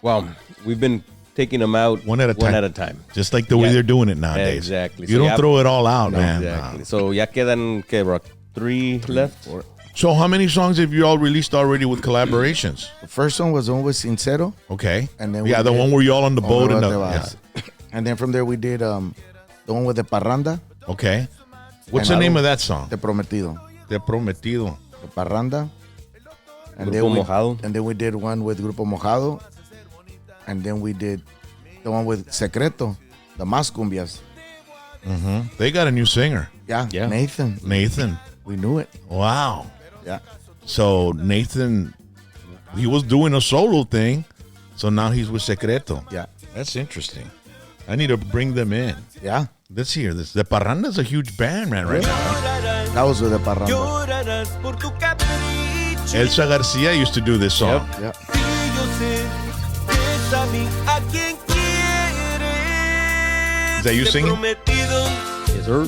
Well, we've been taking them out
One at a time. Just like the way
Yeah.
they're doing it nowadays.
Exactly.
You
So
don't
ya-
throw it all out,
No,
man.
exactly. So ya quedan, ¿qué, bro? Three left?
So how many songs have you all released already with collaborations?
The first one was the one with Sincero.
Okay.
And then
yeah,
we
the
did-
one where you all on the boat and
Te
the,
Vas. And then from there we did the one with the Parranda,
yeah. Okay. What's the
And
name
I-
of that song?
Te Prometido.
Te Prometido.
The Parranda. And
Grupo
we,
Mojado.
And then we did one with Grupo Mojado. And then we did the one with Secreto, the Más Cumbias.
They got a new singer,
Yeah,
Yeah.
Nathan.
Nathan.
We knew it.
Wow.
Yeah.
So Nathan, he was doing a solo thing, so now he's with Secreto.
Yeah.
That's interesting. I need to bring them in.
Yeah.
Let's hear this. The Parranda's a huge band, man, right now.
That was with the Parranda.
Llorarás por tu capricho.
Elsa Garcia used to do this song.
Yeah.
Y yo sé que es a mí a quien quieres.
Is that you
Te he
singing?
prometido
Yes, sir.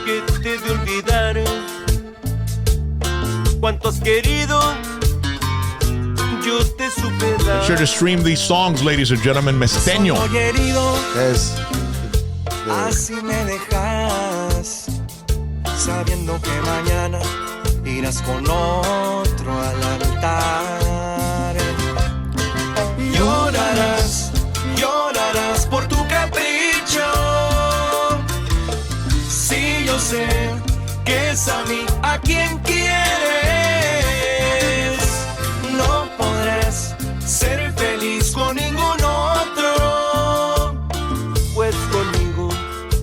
que te de olvidar cuánto has querido. Yo te supe dar.
Be sure to stream these songs, ladies and gentlemen. Mesteño.
Soy herido,
Yes.
así me dejas, sabiendo que mañana irás con otro al altar. Llorarás, llorarás por tu capricho. Sí, yo sé que es a mí a quien quieres. No podrás ser feliz con ningún otro, pues conmigo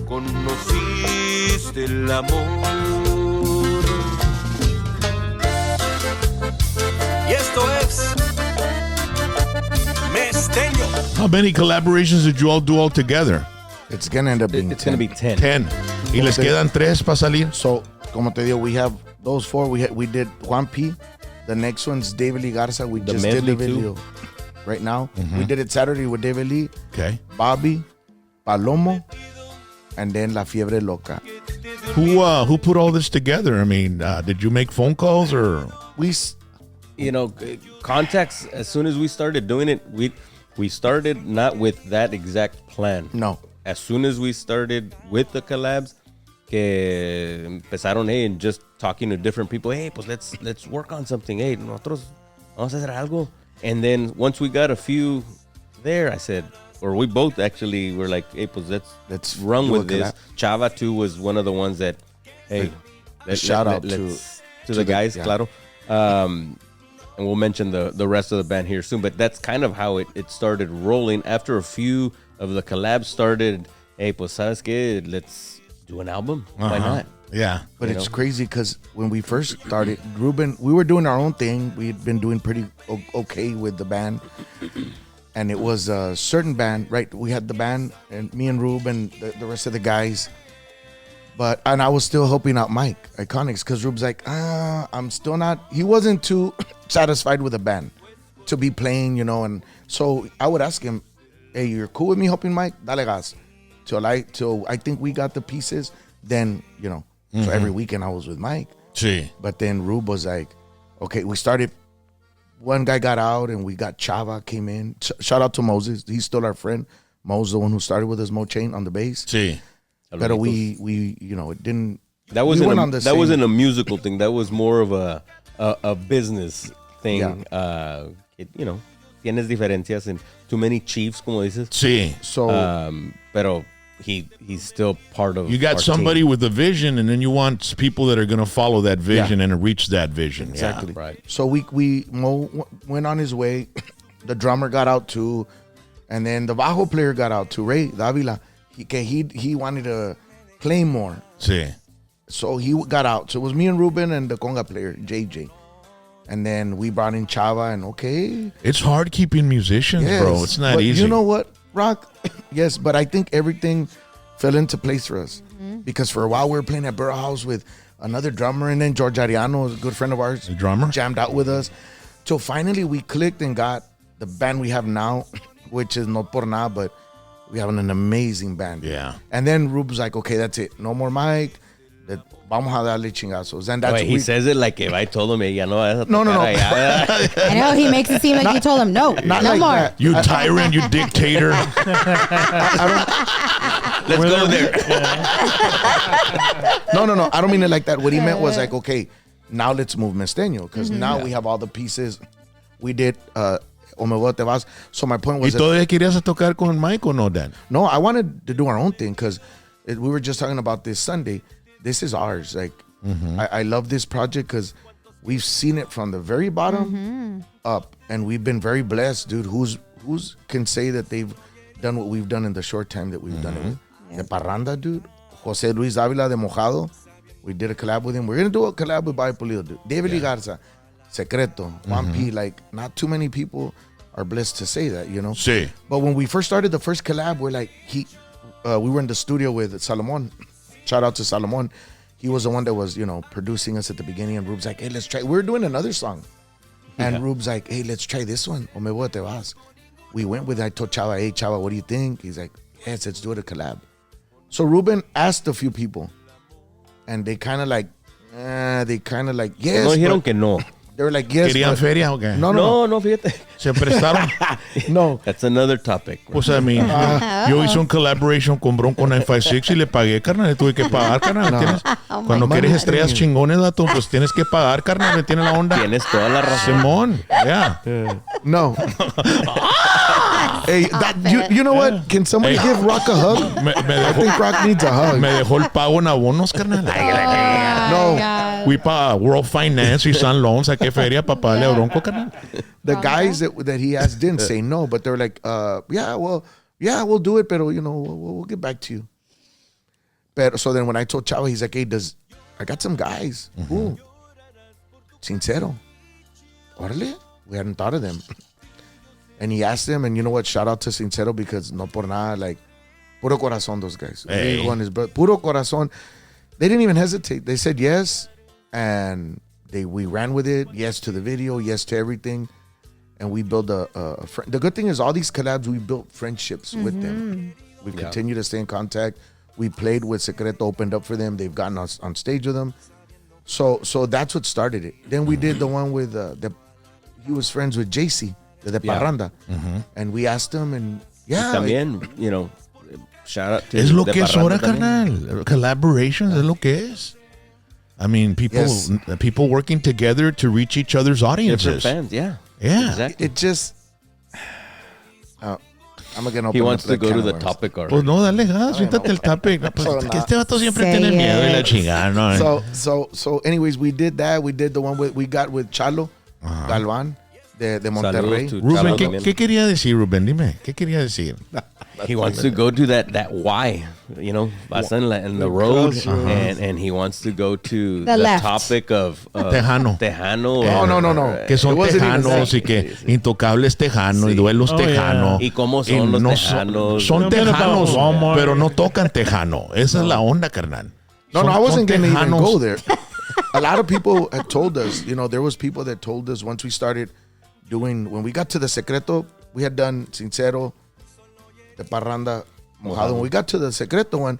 conociste el amor. Mesteño.
How many collaborations did you all do all together?
It's gonna end up being
It's going to be 10.
10. Y les quedan 3 para salir.
So, como te digo, we have those 4. We did Juan P. The next one's David Lee Garza. We
The
just did the
medley too.
video right now. We did it Saturday with David Lee,
Okay.
Bobby, Palomo, and then La Fiebre Loca.
Who put all this together? I mean, did you make phone calls or?
You know, contacts, as soon as we started doing it, we started not with that exact plan.
No.
As soon as we started with the collabs, que empezaron, hey, and just talking to different people, hey, pues let's work on something. Hey, nosotros vamos a hacer algo. And then once we got a few there, I said, or we both actually were like, hey, pues let's run
do
with
a
this.
collab.
Chava too was one of the ones that, hey,
Shout out
let's-
to
the
the-
guys,
yeah.
claro. And we'll mention the rest of the band here soon. But that's kind of how it started rolling. After a few of the collabs started, hey, pues sabes que, let's do an album. Why not?
Yeah.
But
You
it's
know?
crazy because when we first started, Ruben, we were doing our own thing. We had been doing pretty okay with the band. And it was a certain band, right? We had the band and me and Ruben, the rest of the guys. And I was still helping out Mike, Iconics, because Rube's like, I'm still not, he wasn't too satisfied with the band to be playing, you know. And so I would ask him, hey, you're cool with me helping Mike? Dale gas. Till I think we got the pieces, then, you know, so every weekend I was with Mike.
Sí.
But then Rube was like, okay, we started, one guy got out and we got Chava came in. Shout out to Moses. He's still our friend. Mo's the one who started with us, Mo Chain on the bass.
Sí.
But we you know, it didn't.
That
we
wasn't
went
that wasn't a musical thing. That was more of a business thing. You know, tienes diferencias and too many chiefs, como dices.
Sí.
So
Pero he's still part of.
You got
our
somebody
team.
with a vision, and then you want people that are going to follow that vision and reach that vision.
exactly.
Yeah.
Right.
So Mo went on his way. The drummer got out too, and then the bajo player got out too. Ray Davila. He wanted to play more.
Sí.
So he got out. So it was me and Ruben and the conga player, JJ. And then we brought in Chava and okay.
It's hard keeping musicians,
Yes.
bro. It's not
But
easy.
You know what, Rock? Yes, but I think everything fell into place for us. Because for a while we were playing at Burrow House with another drummer, and then George Ariano, a good friend of ours,
The drummer?
jammed out with us. Till finally we clicked and got the band we have now, which is no por nada, but we have an amazing band.
Yeah.
And then Rube's like, okay, that's it. No more Mike. Vamos a darle chingazos. And that's
Wait, he says it like if I told him, hey, ya no vas a
No, no,
tocar
no.
allá.
I know he makes it seem like you told him no,
not
no
like
more.
that.
You tyrant, you dictator.
Let's go there.
No. I don't mean it like that. What he meant was like, okay, now let's move Mesteño. Because now we have all the pieces. We did O Me Voy Te Vas. So my point
¿Y
was,
todavía querías tocar con Mike o no, Dan?
no, I wanted to do our own thing because we were just talking about this Sunday. This is ours. Like, I love this project because we've seen it from the very bottom up, and we've been very blessed, dude. Who's can say that they've done what we've done in the short time that we've done it with? The Parranda, dude. Jose Luis Avila de Mojado. We did a collab with him. We're gonna do a collab with Bobby Pulido, dude. David Lee Garza, Secreto, Juan P. Like, not too many people are blessed to say that, you know.
Sí.
But when we first started the first collab, we're like, we were in the studio with Salomon. Shout out to Salomon. He was the one that was, you know, producing us at the beginning. And Rube's like, hey, let's try. We were doing another song. And Rube's like, hey, let's try this one. O Me Voy Te Vas. We went with it. I told Chava, hey, Chava, what do you think? He's like, yes, let's do it a collab. So Ruben asked a few people. And they kind of like, yes.
No dijeron
but-
que no.
They were like, yes.
¿Querían
but-
feria o qué?
No, fíjate.
¿Se prestaron?
No.
That's another topic.
Pues I mean, yo hice un collaboration con Bronco 956 y le pagué, carnal. Le tuve que pagar, carnal. ¿Entiendes? Cuando
my
quieres
God.
estrellas chingones, vato, pues tienes que pagar, carnal. ¿Me entiendes la onda?
Tienes toda la razón.
Simón. Yeah.
No. Hey, you know what? Can somebody
Hey.
give Rock a hug?
Me
I
dejó,
think Rock needs a hug.
me dejó el pago en abonos, carnal.
No.
Fui para World Finance y Sun Loan, saqué feria para pagarle a Bronco, carnal.
The guys that he asked didn't say no, but they're like, yeah, we'll do it, pero you know, we'll get back to you. But so then when I told Chava, he's like, hey, I got some guys. Ooh. Sincero. Órale. We hadn't thought of them. And he asked them, and you know what? Shout out to Sincero, because no por nada, like, puro corazón, those guys.
Hey.
Puro corazón. They didn't even hesitate. They said yes, and we ran with it. Yes to the video, yes to everything. And we built a friend. The good thing is all these collabs, we built friendships with them. We've continued to stay in contact. We played with Secreto, opened up for them. They've gotten us on stage with them. So that's what started it. Then we did the one with, he was friends with JC, the Parranda. And we asked him, and
También, you know, shout out to
Es lo
De
que es
Parranda
ahora,
también.
carnal. Collaborations es lo que es. I mean, people working together to reach each other's audiences.
Different fans, yeah.
Yeah.
Exactly.
it just, I'm going to open
He wants
up
to
that
go
can
to
of
the
worms.
topic already.
Pues no, dale gas, siéntate el topic. No, pues, que este vato siempre
Say
tiene miedo y la
it.
chingada, ¿no?
So anyways, we did that. We did the one we got with Chalo Galvan de Monterrey.
Saludos to
Rubén,
Chalo
¿qué,
también.
¿qué quería decir, Rubén? Dime, ¿qué quería decir?
He wants to go to that Y, you know, pasa en the road, and he wants to go to
The left.
topic of
Tejano.
Tejano.
No.
Que son
It wasn't even
tejanos
that.
y que Intocables Tejano y Duelos
Oh,
Tejano.
Y cómo
Y
son los
no
tejanos.
Son
Something about
tejanos,
Walmart.
pero no tocan tejano. Esa es la onda, carnal.
No, I
Son
wasn't going to even
tejanos.
go there. A lot of people had told us, you know, there was people that told us once we started doing, when we got to the Secreto, we had done Sincero, the Parranda, Mojado. When we got to the Secreto one,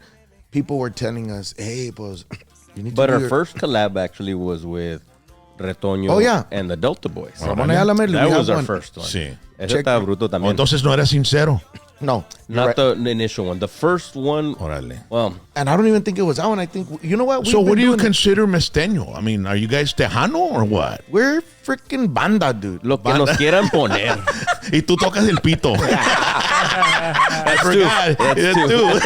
people were telling us, hey, pues, you need
But
to do
our
your-
first collab actually was with Retoño
Oh, yeah.
and the Delta Boys.
Ramón Ayala Merlo,
That
we
was
have
our
one.
first one.
Sí.
Ese
Check-
estaba bruto
O
también.
entonces no era sincero.
No. you're
Not
right.
the initial one. The first one,
Órale.
well,
And I don't even think it was that one. I think, you know what?
So
We've
what
been
do you
doing it.
consider Mesteño? I mean, are you guys Tejano or what?
We're freaking banda, dude.
lo que nos quieran poner.
Y tú tocas el pito. I forgot. That's two.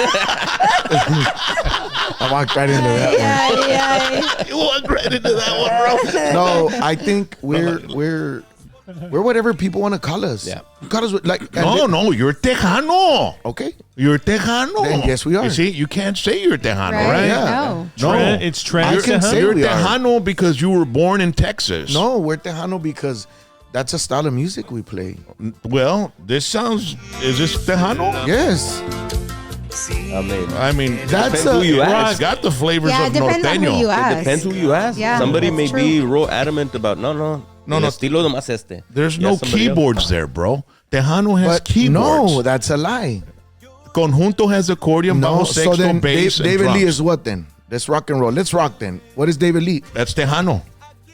I walked right into that one.
Yeah.
You walked right into that one, bro.
No, I think we're whatever people want to call us.
Yeah.
Call us like
No, you're Tejano.
Okay.
You're Tejano.
Then yes, we are.
You see, you can't say you're Tejano,
Right?
right?
Yeah.
No.
No.
It's trans.
I can say
You're
we are.
Tejano because you were born in Texas.
No, we're Tejano because that's a style of music we play.
Well, is this Tejano?
Yes.
I mean,
That's
depends who you
It's
ask.
got the flavors
Yeah,
of
it depends on who
norteño.
you
It
ask.
depends who you ask.
Yeah,
Somebody may
that's
be
true.
real adamant about no, el estilo nomás este.
There's
Ya
no
somebody else.
keyboards there, bro. Tejano has
But
keyboards.
no, that's a lie.
Conjunto has accordion,
No,
bajo,
so
sexto,
then
bass, and
David Lee
drums.
is what then? Let's rock and roll. Let's rock then. What is David Lee?
That's Tejano.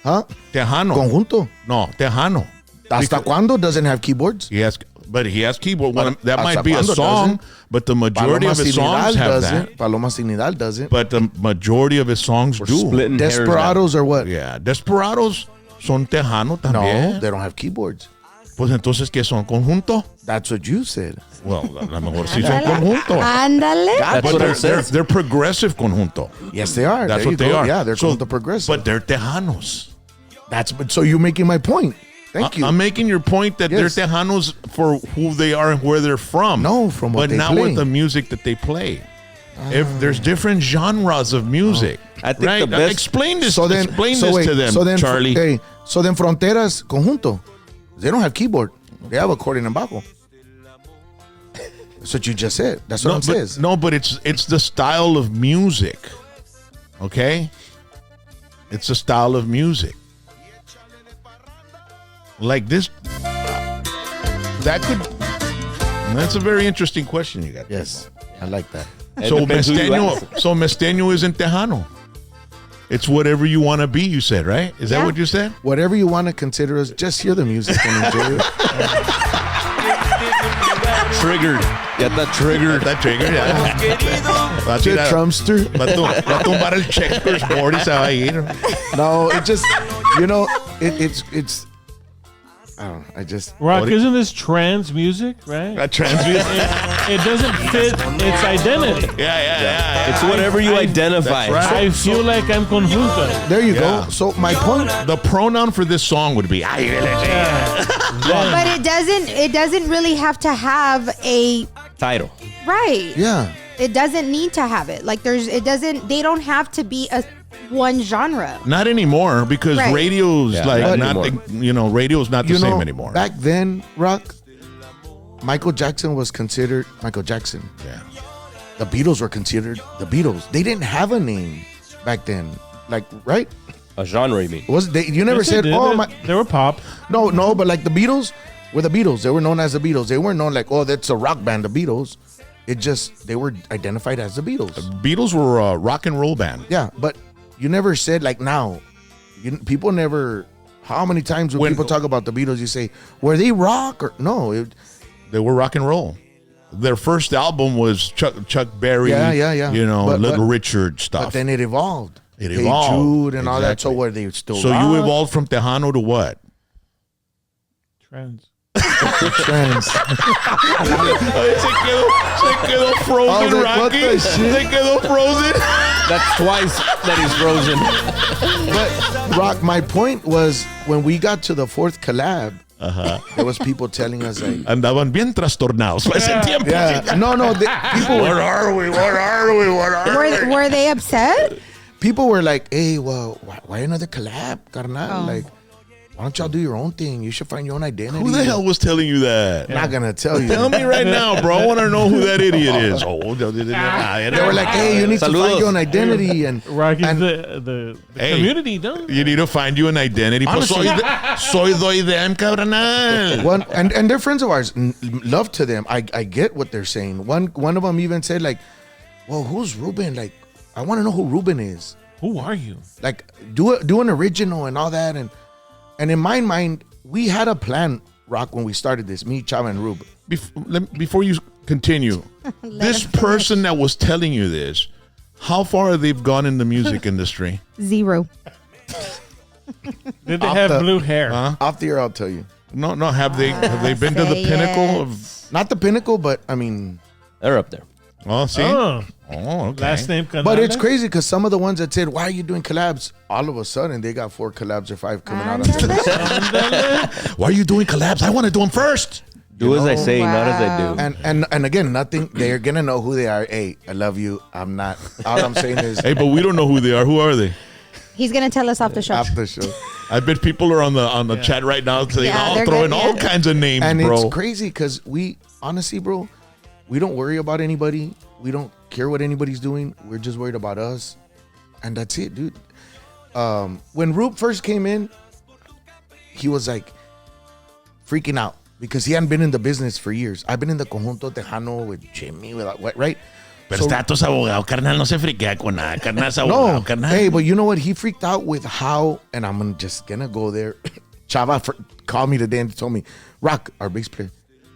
Huh?
Tejano.
Conjunto.
No, Tejano.
Hasta cuando doesn't have keyboards?
He has keyboard. Well, that
Hasta
might be a
cuando
song,
doesn't.
but the majority
Paloma
of his
Sinidal
songs have
doesn't.
that.
Paloma Sinidal doesn't.
But the majority of his songs
We're
do.
splitting hairs now.
Desperados or what?
Yeah, Desperados son Tejano también.
No, they don't have keyboards.
Pues entonces, ¿qué son? ¿Conjunto?
That's what you said.
Well, a lo mejor sí son conjunto.
Ándale.
That's
But
what
they're,
it says.
they're progressive conjunto.
Yes, they are.
That's
There
what
you
they
go.
are.
Yeah, they're
so,
called the progressive.
But they're Tejanos.
So you're making my point. Thank you.
I'm making your point that
Yes.
they're Tejanos for who they are and where they're from.
No, from what
but
they
not
play.
with the music that they play. If there's different genres of music,
I think
right?
the best-
Explain this.
so then,
explain
so
this
wait,
to them,
so then,
Charlie.
Okay, so then Fronteras Conjunto, they don't have keyboard. They have accordion and bajo. That's what you just said. That's what
no,
it
but,
says.
no, but it's the style of music. Okay, it's a style of music. Like this, that's a very interesting question you got. there,
Yes, I like that.
So
It depends who you
Mesteño isn't Tejano. It's whatever you want to be, you said, right? Is that
Yeah.
what you said?
Whatever you want to consider us, just hear the music and enjoy it.
Triggered. Ya está triggered.
That trigger, ya. Va a
Good
tirar-
Trumpster.
va a tumbar el checkers board y se va a ir.
No, it just, you know, it's. I don't know. I just.
Rock, isn't this trans music, right?
That trans music.
It doesn't fit its identity.
Yeah.
It's whatever you identify.
That's right.
I feel like I'm conjunto.
There you
Yeah.
go. So my point.
The pronoun for this song would be
But it doesn't really have to have a
Title.
right.
Yeah.
It doesn't need to have it. Like they don't have to be a one genre.
Not anymore because
Right.
radio's
Yeah,
like
not
not
anymore.
radio's not the
You
same
know,
anymore.
back then, Rock, Michael Jackson was considered Michael Jackson.
Yeah.
The Beatles were considered the Beatles. They didn't have a name back then. Like, right?
A genre, you mean?
Was they? You never
Yes, they
said,
did.
"Oh my."
They were pop.
No, but like the Beatles were the Beatles. They were known as the Beatles. They weren't known like, "Oh, that's a rock band." The Beatles. It just they were identified as the Beatles.
Beatles were a rock and roll band.
Yeah, but you never said like now. People never. How many times when people talk about the Beatles, you say, "Were they rock or no?"
They were rock and roll. Their first album was Chuck Berry.
Yeah.
You know,
But-
Little Richard stuff.
But then it evolved.
It
Hey
evolved.
Jude and all that. So
Exactly.
were they still?
So
rock?
you evolved from Tejano to what?
Trends.
Trends.
se quedó frozen,
I was like, what the shit?
Se quedó frozen.
That's twice that he's frozen.
But Rock, my point was when we got to the fourth collab, there was people telling us like,
Andaban bien trastornados para ese tiempo.
yeah, no, people
What
were
are we? What are we? What are we?
Were they upset?
people were like, hey, well, why another collab, carnal?
Oh.
Like, why don't y'all do your own thing? You should find your own identity.
Who the hell was telling you that?
I'm not gonna tell you.
Tell me right now, bro. I want to know who that idiot is. Oh,
They were like, hey, you need to
Saludos.
find your own identity, and
Rocky's
and
the
Hey.
community, don't
You need to find you an identity. Pues
Honestly.
soy doy dem, cabronal.
one and they're friends of ours. Love to them. I get what they're saying. One of them even said like, well, who's Ruben? Like, I want to know who Ruben is.
Who are you?
Like, do an original and all that, and in my mind, we had a plan, Rock, when we started this. Me, Chava, and Rube.
Before you continue, this
him
person that was telling you this, how far have they gone in the music industry?
0.
Did they
Off
have
the-
blue hair?
Off the air, I'll tell you.
No, have they been to the
Say
pinnacle
it.
of?
Not the pinnacle, but I mean,
They're up there.
Oh, see.
Oh,
Okay.
last name.
but it's
Canales?
crazy because some of the ones that said, "Why are you doing collabs?" All of a sudden, they got 4 collabs or 5 coming out. After this.
Why are you doing collabs? I want to do them first.
Do as I say, not as I do.
And again, nothing. They're gonna know who they are. Hey, I love you. I'm not. All I'm saying is
Hey, but we don't know who they are. Who are they?
He's gonna tell us off the show.
after the show.
I bet people are on the chat right now saying,
Yeah, they're
throwing
good,
all
yeah.
kinds of names,
And
bro.
it's crazy because we honestly, bro, we don't worry about anybody. We don't care what anybody's doing. We're just worried about us, and that's it, dude. When Rube first came in, he was like freaking out because he hadn't been in the business for years. I've been in the conjunto Tejano with Jimmy, right?
Pero Status abogado, carnal, no se friquea con nada. Carnal es
No,
abogado, carnal.
hey, but you know what? He freaked out with how, and I'm just gonna go there. Chava called me today and told me, Rock, our bass player,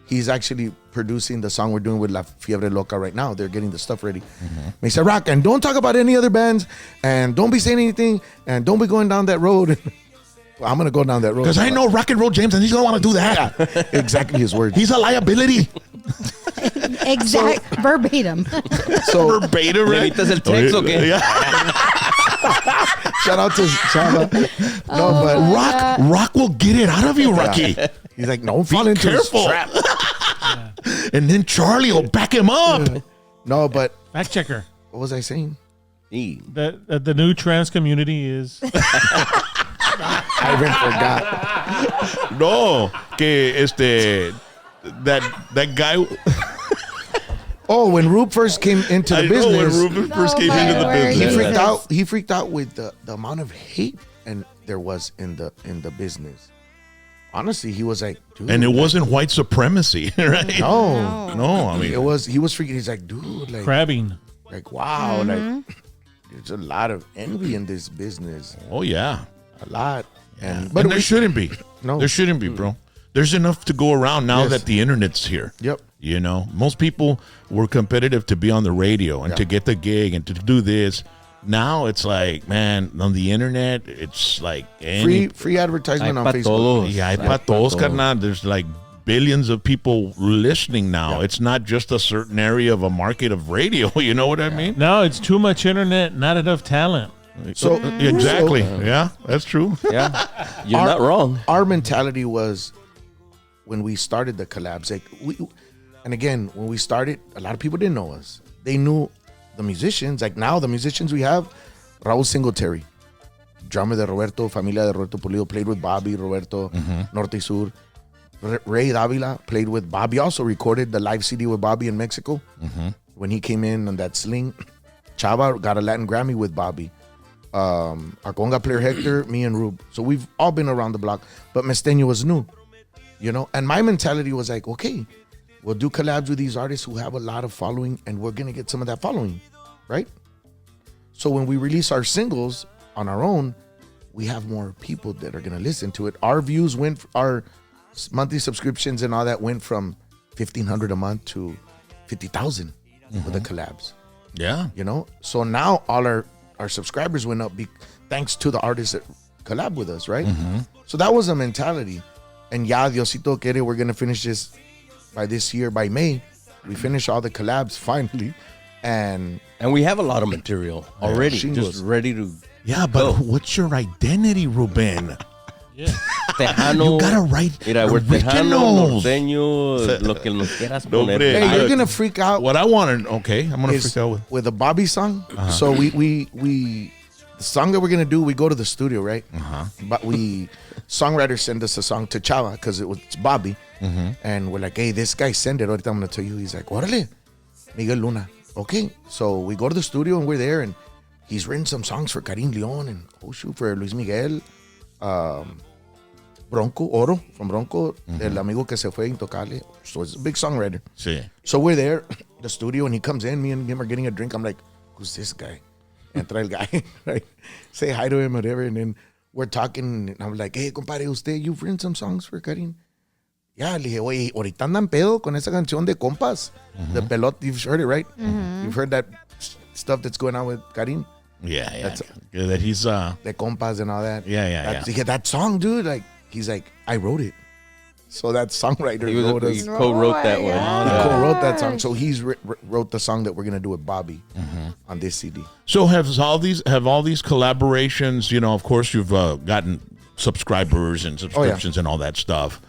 he's actually producing the song we're doing with La Fiebre Loca right now. They're getting the stuff ready. He said, Rock, and don't talk about any other bands, and don't be saying anything, and don't be going down that road. Well, I'm gonna go down that road
Because I know Rock and Roll James, and he's gonna want to do that.
exactly his words.
He's a liability.
Exact verbatim.
So
Verbatim, right?
¿Necesitas el text o qué?
Yeah.
shout out to Chava. No, but
Rock will get it out of you, Rocky.
he's like, don't fall into his
Careful.
trap.
And then Charlie will back him up.
No, but
Fact checker.
what was I saying?
E.
The new trans community is.
I even forgot.
No, que that guy.
Oh, when Rube first came into the
I know
business,
when Ruben first came
my
into the
word.
he
business.
freaked out. He freaked out with the amount of hate and there was in the business. Honestly, he was like, dude.
And it wasn't white supremacy, right?
No,
I mean,
it was. He was freaking. He's like, dude, like,
Crabbing.
wow, like, there's a lot of envy in this business,
oh yeah.
a lot. And
But there
we-
shouldn't be.
No.
There shouldn't be, bro. There's enough to go around now
Yes.
that the internet's here.
Yep.
You know, most people were competitive to be on the radio and
Yeah.
to get the gig and to do this. Now it's like, man, on the internet, it's like
free advertisement on
Hay pa
Facebook.
todos.
Yeah, hay
Hay
pa
pa
todos,
todos.
carnal. There's like billions of people listening now.
Yeah.
It's not just a certain area of a market of radio. You know what I mean?
No, it's too much internet, not enough talent.
So
Exactly. Yeah, that's true.
Yeah. You're
Our-
not wrong.
Our mentality was when we started the collabs, like and again, when we started, a lot of people didn't know us. They knew the musicians. Like now, the musicians we have, Raul Singletary, drummer de Roberto, familia de Roberto Pulido, played with Bobby, Roberto, Norte y Sur. Ray Davila played with Bobby. Also recorded the live CD with Bobby in Mexico when he came in on that sling. Chava got a Latin Grammy with Bobby. Our conga player Hector, me and Rube. So we've all been around the block. But Mesteño was new, you know. And my mentality was like, okay, we'll do collabs with these artists who have a lot of following, and we're gonna get some of that following, right? So when we release our singles on our own, we have more people that are gonna listen to it. Our views our monthly subscriptions and all that went from 1,500 a month to 50,000 with the collabs.
Yeah.
You know, so now all our subscribers went up thanks to the artists that collab with us, right? So that was a mentality. And ya Diosito quiere, we're gonna finish this by this year, by May. We finish all the collabs finally, and
we have a lot of material already,
shingles.
just ready to.
Yeah, but what's your identity, Ruben?
Yeah.
Tejano.
You gotta write
Mira, we're Tejano,
originals.
Norteño, lo que nos quieras poner.
Hombre.
hey, you're gonna freak out.
What I want to, okay, I'm gonna
is
freak out
with a Bobby song. So we the song that we're gonna do, we go to the studio, right? But songwriters send us a song to Chava because it's Bobby, and we're like, hey, this guy send it. Ahorita I'm gonna tell you. He's like, órale, Miguel Luna. Okay, so we go to the studio and we're there, and he's written some songs for Karim Leon and for Luis Miguel, Bronco Oro from Bronco, el amigo que se fue intocable. So it's a big songwriter.
Sí.
So we're there, the studio, and he comes in. Me and him are getting a drink. I'm like, who's this guy? Entra el guy, right? Say hi to him, whatever. And then we're talking. And I'm like, hey, compadre, you've written some songs for Karim? Yeah, le dije, oye, ahorita andan pedo con esa canción de compas. The pelot, you've heard it, right? You've heard that stuff that's going on with Karim?
Yeah.
That's-
That he's
The compas and all that.
Yeah.
That song, dude, like, he's like, I wrote it. So that songwriter
He
wrote
he
us.
co-wrote that one.
Yeah.
He co-wrote that song. So he's wrote the song that we're going to do with Bobby on this CD.
So have all these collaborations, you know, of course you've gotten subscribers and subscriptions and all that stuff.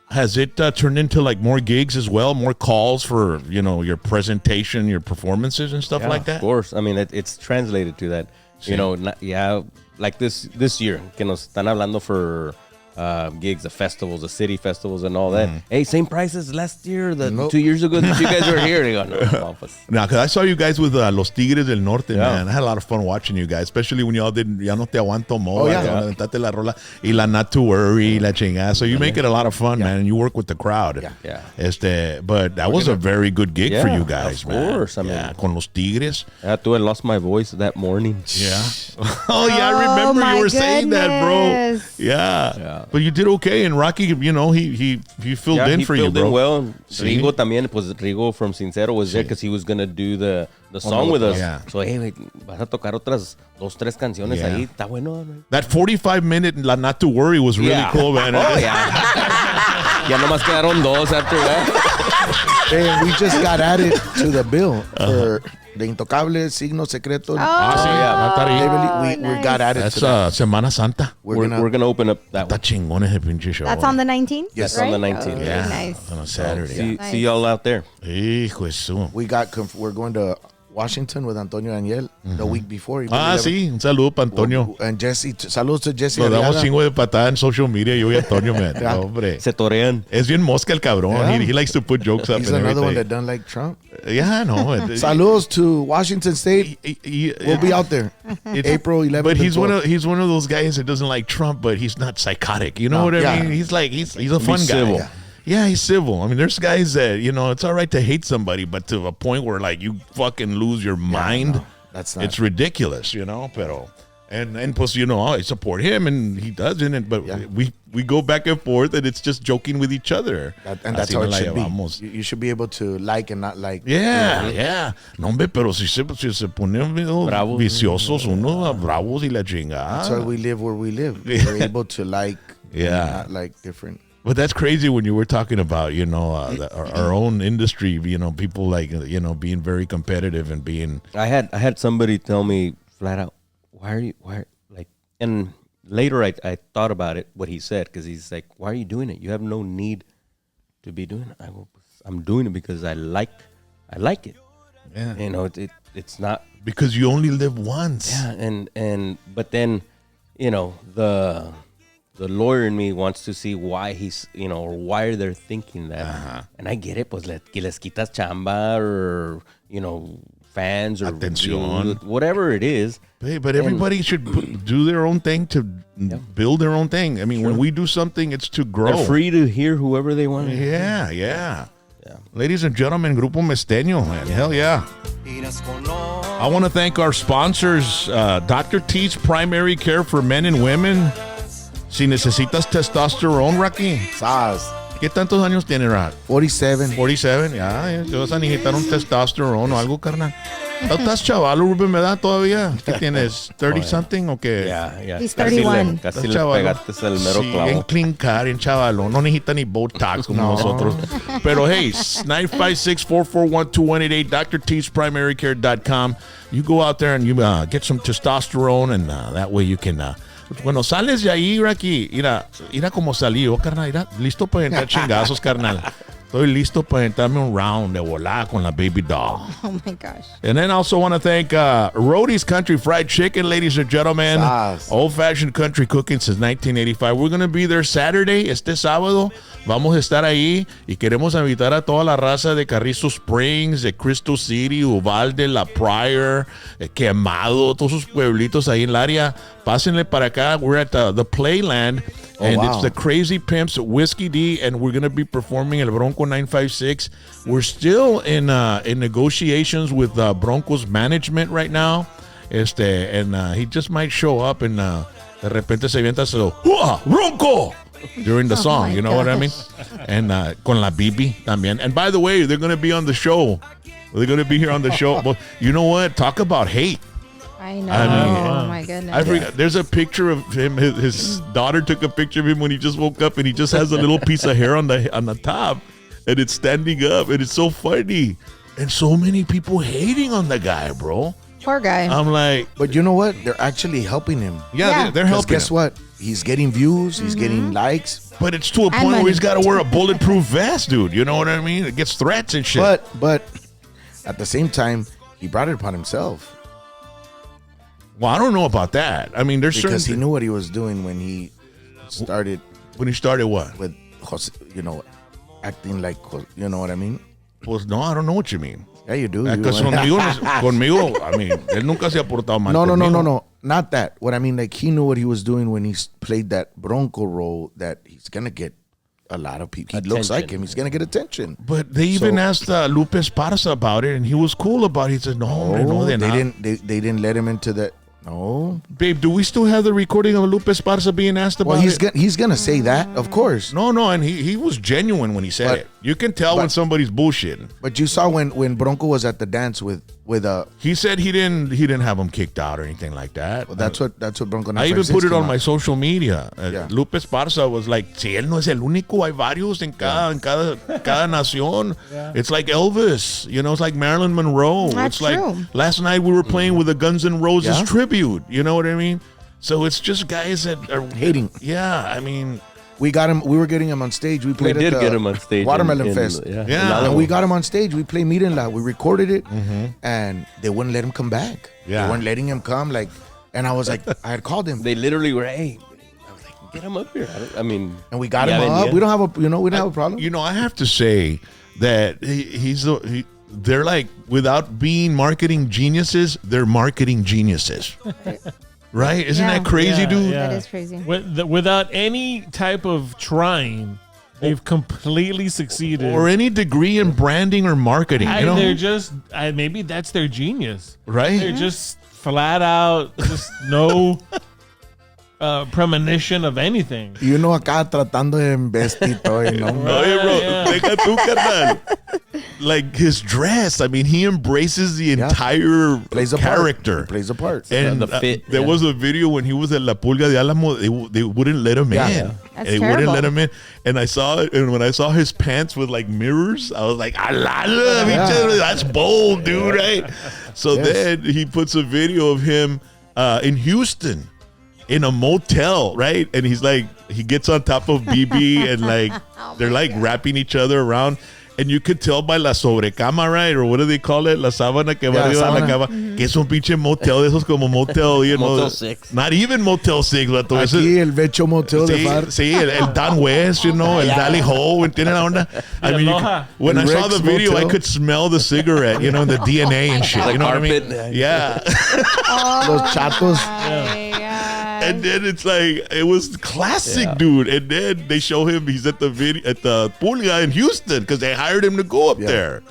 Has it turned into like more gigs as well, more calls for, you know, your presentation, your performances and stuff like that?
Of course. I mean, it's translated to that.
Sí.
You know, like this year, que nos están hablando for gigs, the festivals, the city festivals, and all that. Hey, same prices last year, 2 years ago that you guys were here. They go, no, pues.
Now, because I saw you guys with Los Tigres del Norte, man. I had a lot of fun watching you guys, especially when y'all did Ya No Te Aguanto Mo, Aventaste la rola, y la Not to Worry, la chingada. So you make it a lot of fun, man, and you work with the crowd.
Yeah.
But that was a very good gig for you guys,
of
man.
course. I mean,
con Los Tigres.
I lost my voice that morning.
Yeah. Oh, yeah, I remember
my
you were saying that, bro.
goodness.
Yeah. But you did okay, and Rocky, you know, he filled in for you,
filled
bro.
in well.
Sí.
Rigo también, pues Rigo from Sincero was there because he was going to do the song with us.
Yeah.
So, hey, vas a tocar otras 2-3 canciones
Yeah.
ahí. Está bueno. ¿No?
That 45-minute La Not to Worry was really cool, man.
Oh, yeah. Ya nomás quedaron 2 after that.
And we just got added to the bill for the Intocable, Signo Secreto.
Oh,
sí,
we got added
That's
to that.
Semana Santa.
We're gonna open up that
Está
one.
chingón ese pinche show.
That's on the 19th?
Yes,
right?
on the 19th.
Oh, very
Yeah,
nice.
on a Saturday.
See,
Nice.
see y'all out there.
Hijo de su.
We're going to Washington with Antonio Daniel the week before.
Sí, un saludo para Antonio.
And Jesse, saludos to Jesse.
Nos damos
Arriaga.
chingo de patada en social media, yo y Antonio, man.
Yeah.
No, hombre.
Se torean.
Es bien mosca el cabrón.
Yeah.
He likes to put jokes up
He's
and
another one that
everything.
done like Trump.
Yeah, no.
Saludos to Washington State. We'll be out there. April 11th.
But he's
and
one of those guys that doesn't like Trump, but he's not psychotic. You know
No,
what I
yeah.
mean? He's like he's a fun guy.
civil.
Yeah, he's civil. I mean, there's guys that, you know, it's all right to hate somebody, but to a point where like you fucking lose your mind.
no, that's not.
It's ridiculous, you know. Pero and plus, you know, I support him and he doesn't. But
Yeah.
we go back and forth, and it's just joking with each other.
And that's
Así
how
nos
it
la
should
llevamos.
be. You should be able to like and not like.
Yeah, yeah. No, hombre, pero si se ponen medio
Bravos.
viciosos, unos bravos y la
That's why
chingada.
we live where we live. We're able to like
Yeah.
and not like different.
But that's crazy when you were talking about, you know, our own industry, you know, people like, you know, being very competitive and being.
I had somebody tell me flat out, why like, and later I thought about it, what he said, because he's like, why are you doing it? You have no need to be doing it. I go, I'm doing it because I like it.
Yeah.
You know, it's not.
Because you only live once.
Yeah, and but then, you know, the the lawyer in me wants to see why he's, or why they're thinking that. And I get it, pues que les quitas chamba or, fans or
Atención.
whatever it is.
Hey, but everybody should do their own thing to build their own thing. I mean, when we do something, it's to grow.
They're free to hear whoever they want.
Yeah. Ladies and gentlemen, Grupo Mesteño, man. Hell yeah. I want to thank our sponsors, Dr. T's Primary Care for Men and Women. Si necesitas testosterone, Rocky.
Saz.
¿Qué tantos años tiene, Rock?
47.
47, ya. Te vas a necesitar un testosterone o algo, carnal. ¿Estás chaval, Rubén, me da todavía? ¿Qué tienes? ¿30-something o qué?
Yeah.
He's 31.
Casi le pegaste el mero
Sí,
clavo.
en clean car, en chavalo. No necesita ni Botox como nosotros. Pero hey, 956-441-2188, drtspриmarycare.com. You go out there and you get some testosterone, and that way you can... Cuando sales de ahí, Rocky, mira como salí, carnal, mira, listo para entrar chingazos, carnal. Estoy listo para entrarme un round de volada con la baby doll.
Oh my gosh.
And then also want to thank Rhodey's Country Fried Chicken, ladies and gentlemen. Old-fashioned country cooking since 1985. We're going to be there Saturday, este sábado. Vamos a estar ahí y queremos invitar a toda la raza de Carrizo Springs, de Crystal City, Uvalde, La Pryor, Quemado, todos esos pueblitos ahí en el área. Pásenle para acá. We're at the Playland. And it's the Crazy Pimps Whiskey D, and we're going to be performing El Bronco 956. We're still in negotiations with Bronco's management right now. And he just might show up and de repente se avienta su Bronco during the song, you know what I mean? And con la Bibi también. And by the way, they're going to be on the show. They're going to be here on the show. But you know what? Talk about hate.
I know.
I
oh my goodness.
I forgot. There's a picture of him. His daughter took a picture of him when he just woke up, and he just has a little piece of hair on the top, and it's standing up, and it's so funny. And so many people hating on the guy, bro.
Poor guy.
I'm like,
But you know what? They're actually helping him.
Yeah.
they're
'Cause
helping.
guess
him.
what? He's getting views. He's getting likes.
But it's to a
And
point where
money.
he's got to wear a bulletproof vest, dude. You know what I mean? It gets threats and shit.
But at the same time, he brought it upon himself.
Well, I don't know about that. I mean, there's
Because he
certain
knew what he was doing when he started
when he started what?
with, acting like, you know what I mean?
Pues no, I don't know what you mean.
Yeah, you do.
Because conmigo, I mean, él nunca se ha portado mal.
No,
conmigo.
not that. What I mean, like, he knew what he was doing when he played that Bronco role, that he's going to get a lot of people. He looks like him. He's going to get attention.
But they even asked Lupe Esparza about it, and he was cool about it. He said, no, they're not.
They didn't let him into the... No.
Babe, do we still have the recording of Lupe Esparza being asked about
Well,
it?
he's gonna say that, of course.
No, and he was genuine when he said
But-
it. You can tell when somebody's bullshitting.
But you saw when Bronco was at the dance with
He said he didn't have him kicked out or anything like that.
well, that's what Bronco.
I even put it on my
my.
social media.
Yeah.
Lupe Esparza was like, si él no es el único, hay varios en cada nación. It's like Elvis, it's like Marilyn Monroe.
That's
it's like
true.
last night we were playing with a Guns N' Roses
Yeah.
tribute. You know what I mean? So it's just guys that are
Hating.
Yeah, I mean,
We got him. We were getting him on stage. We
We
played
did
at the
get him on stage.
Watermelon
in-
Fest.
Yeah.
And we got him on stage. We played Mirenla. We recorded it, and they wouldn't let him come back.
Yeah.
They weren't letting him come. And I was like, I had called him,
They literally were, hey, I was like, get him up here. I mean,
and we got
Yeah,
him
then,
up.
yeah.
We don't have a, we don't have a problem.
I have to say that they're like, without being marketing geniuses, they're marketing geniuses. Right? Isn't
Yeah.
that crazy, dude?
That is crazy.
Without any type of trying, they've completely succeeded.
Or any degree in branding or marketing,
They're just maybe that's their genius.
right?
They're just flat out, just no premonition of anything.
Y uno acá tratando de vestir todo,
Oye, bro, deja tú, carnal. Like his dress, I mean, he embraces the entire
Plays a
character.
part. Plays a part.
And
The fit,
there
yeah.
was a video when he was at La Pulga de Alamo. They wouldn't let him
Yeah.
in.
That's
They wouldn't
terrible.
let him in. And I saw it. And when I saw his pants with like mirrors, I was like, "Alala, bicho, that's bold, dude, right?" So then he puts a video of him in Houston in a motel, right? And he's like, he gets on top of BB and like they're like wrapping each other around. And you could tell by la sobrecama, right? Or what do they call it? La sábana que va arriba de la cama. Que es un pinche motel de esos como motel, you know.
Motel 6.
Not even Motel 6, vato.
Aquí el Becho Motel de
Sí,
Far.
sí, el Dan West, you know, el Valley Ho, ¿entiendes la onda? I mean, when I
El
saw
Rex
the video,
Motel.
I could smell the cigarette, you know, the DNA and shit.
The
You know what I mean?
carpet.
Yeah.
Los chatos.
And then it's like it was classic, dude. And then they show him he's at the Pulga in Houston because they hired him to go up there.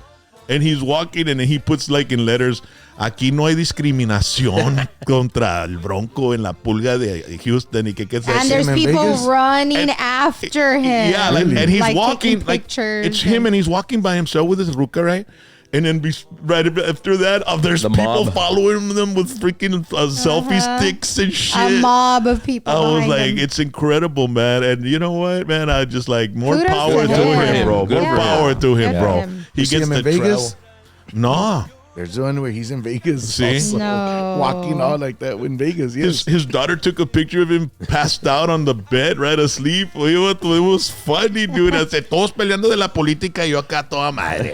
And he's walking and he puts like in letters, aquí no hay discriminación contra el Bronco en la Pulga de Houston. Y
And there's
in
people
Vegas?
running after him.
Yeah, like, and he's
Like,
walking
taking
like
pictures
it's him, and he's walking by himself with his ruca, right? And then right after that, there's
The
people
mob.
following them with freaking selfie sticks and shit.
A mob of people.
I was
behind
like,
him.
it's incredible, man. And you know what, man? I just like more
Kudos
power
to
to
him.
him, bro.
Good
More
for
power to him,
Good
bro.
for him.
He
You see
gets
him in
the
Vegas?
No.
There's one where he's in Vegas.
See?
also,
No.
walking all like that in Vegas. Yes.
His daughter took a picture of him passed out on the bed, right asleep. It was funny, dude. I said, todos peleando de la política y yo acá toda madre.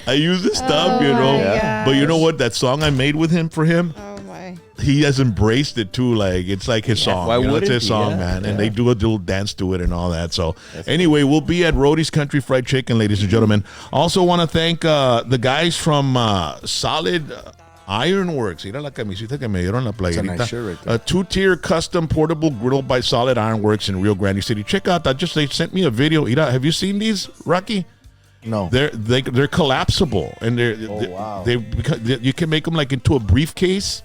I use this stuff, you know.
my
But you know what? That song I made with him for him,
Oh my.
he has embraced it too. Like it's like his song.
why
You know, it's
wouldn't
his
he?
song,
Yeah,
man. And
yeah.
they do a little dance to it and all that. So anyway, we'll be at Rhodey's Country Fried Chicken, ladies and gentlemen. Also want to thank the guys from Solid Ironworks. Mira la camisita que me dieron la playerita.
nice shirt right there.
A 2-tier custom portable grill by Solid Ironworks in Rio Grande City. Check out that. They sent me a video. Mira, have you seen these, Rocky?
No.
They're collapsible, and
wow.
you can make them like into a briefcase,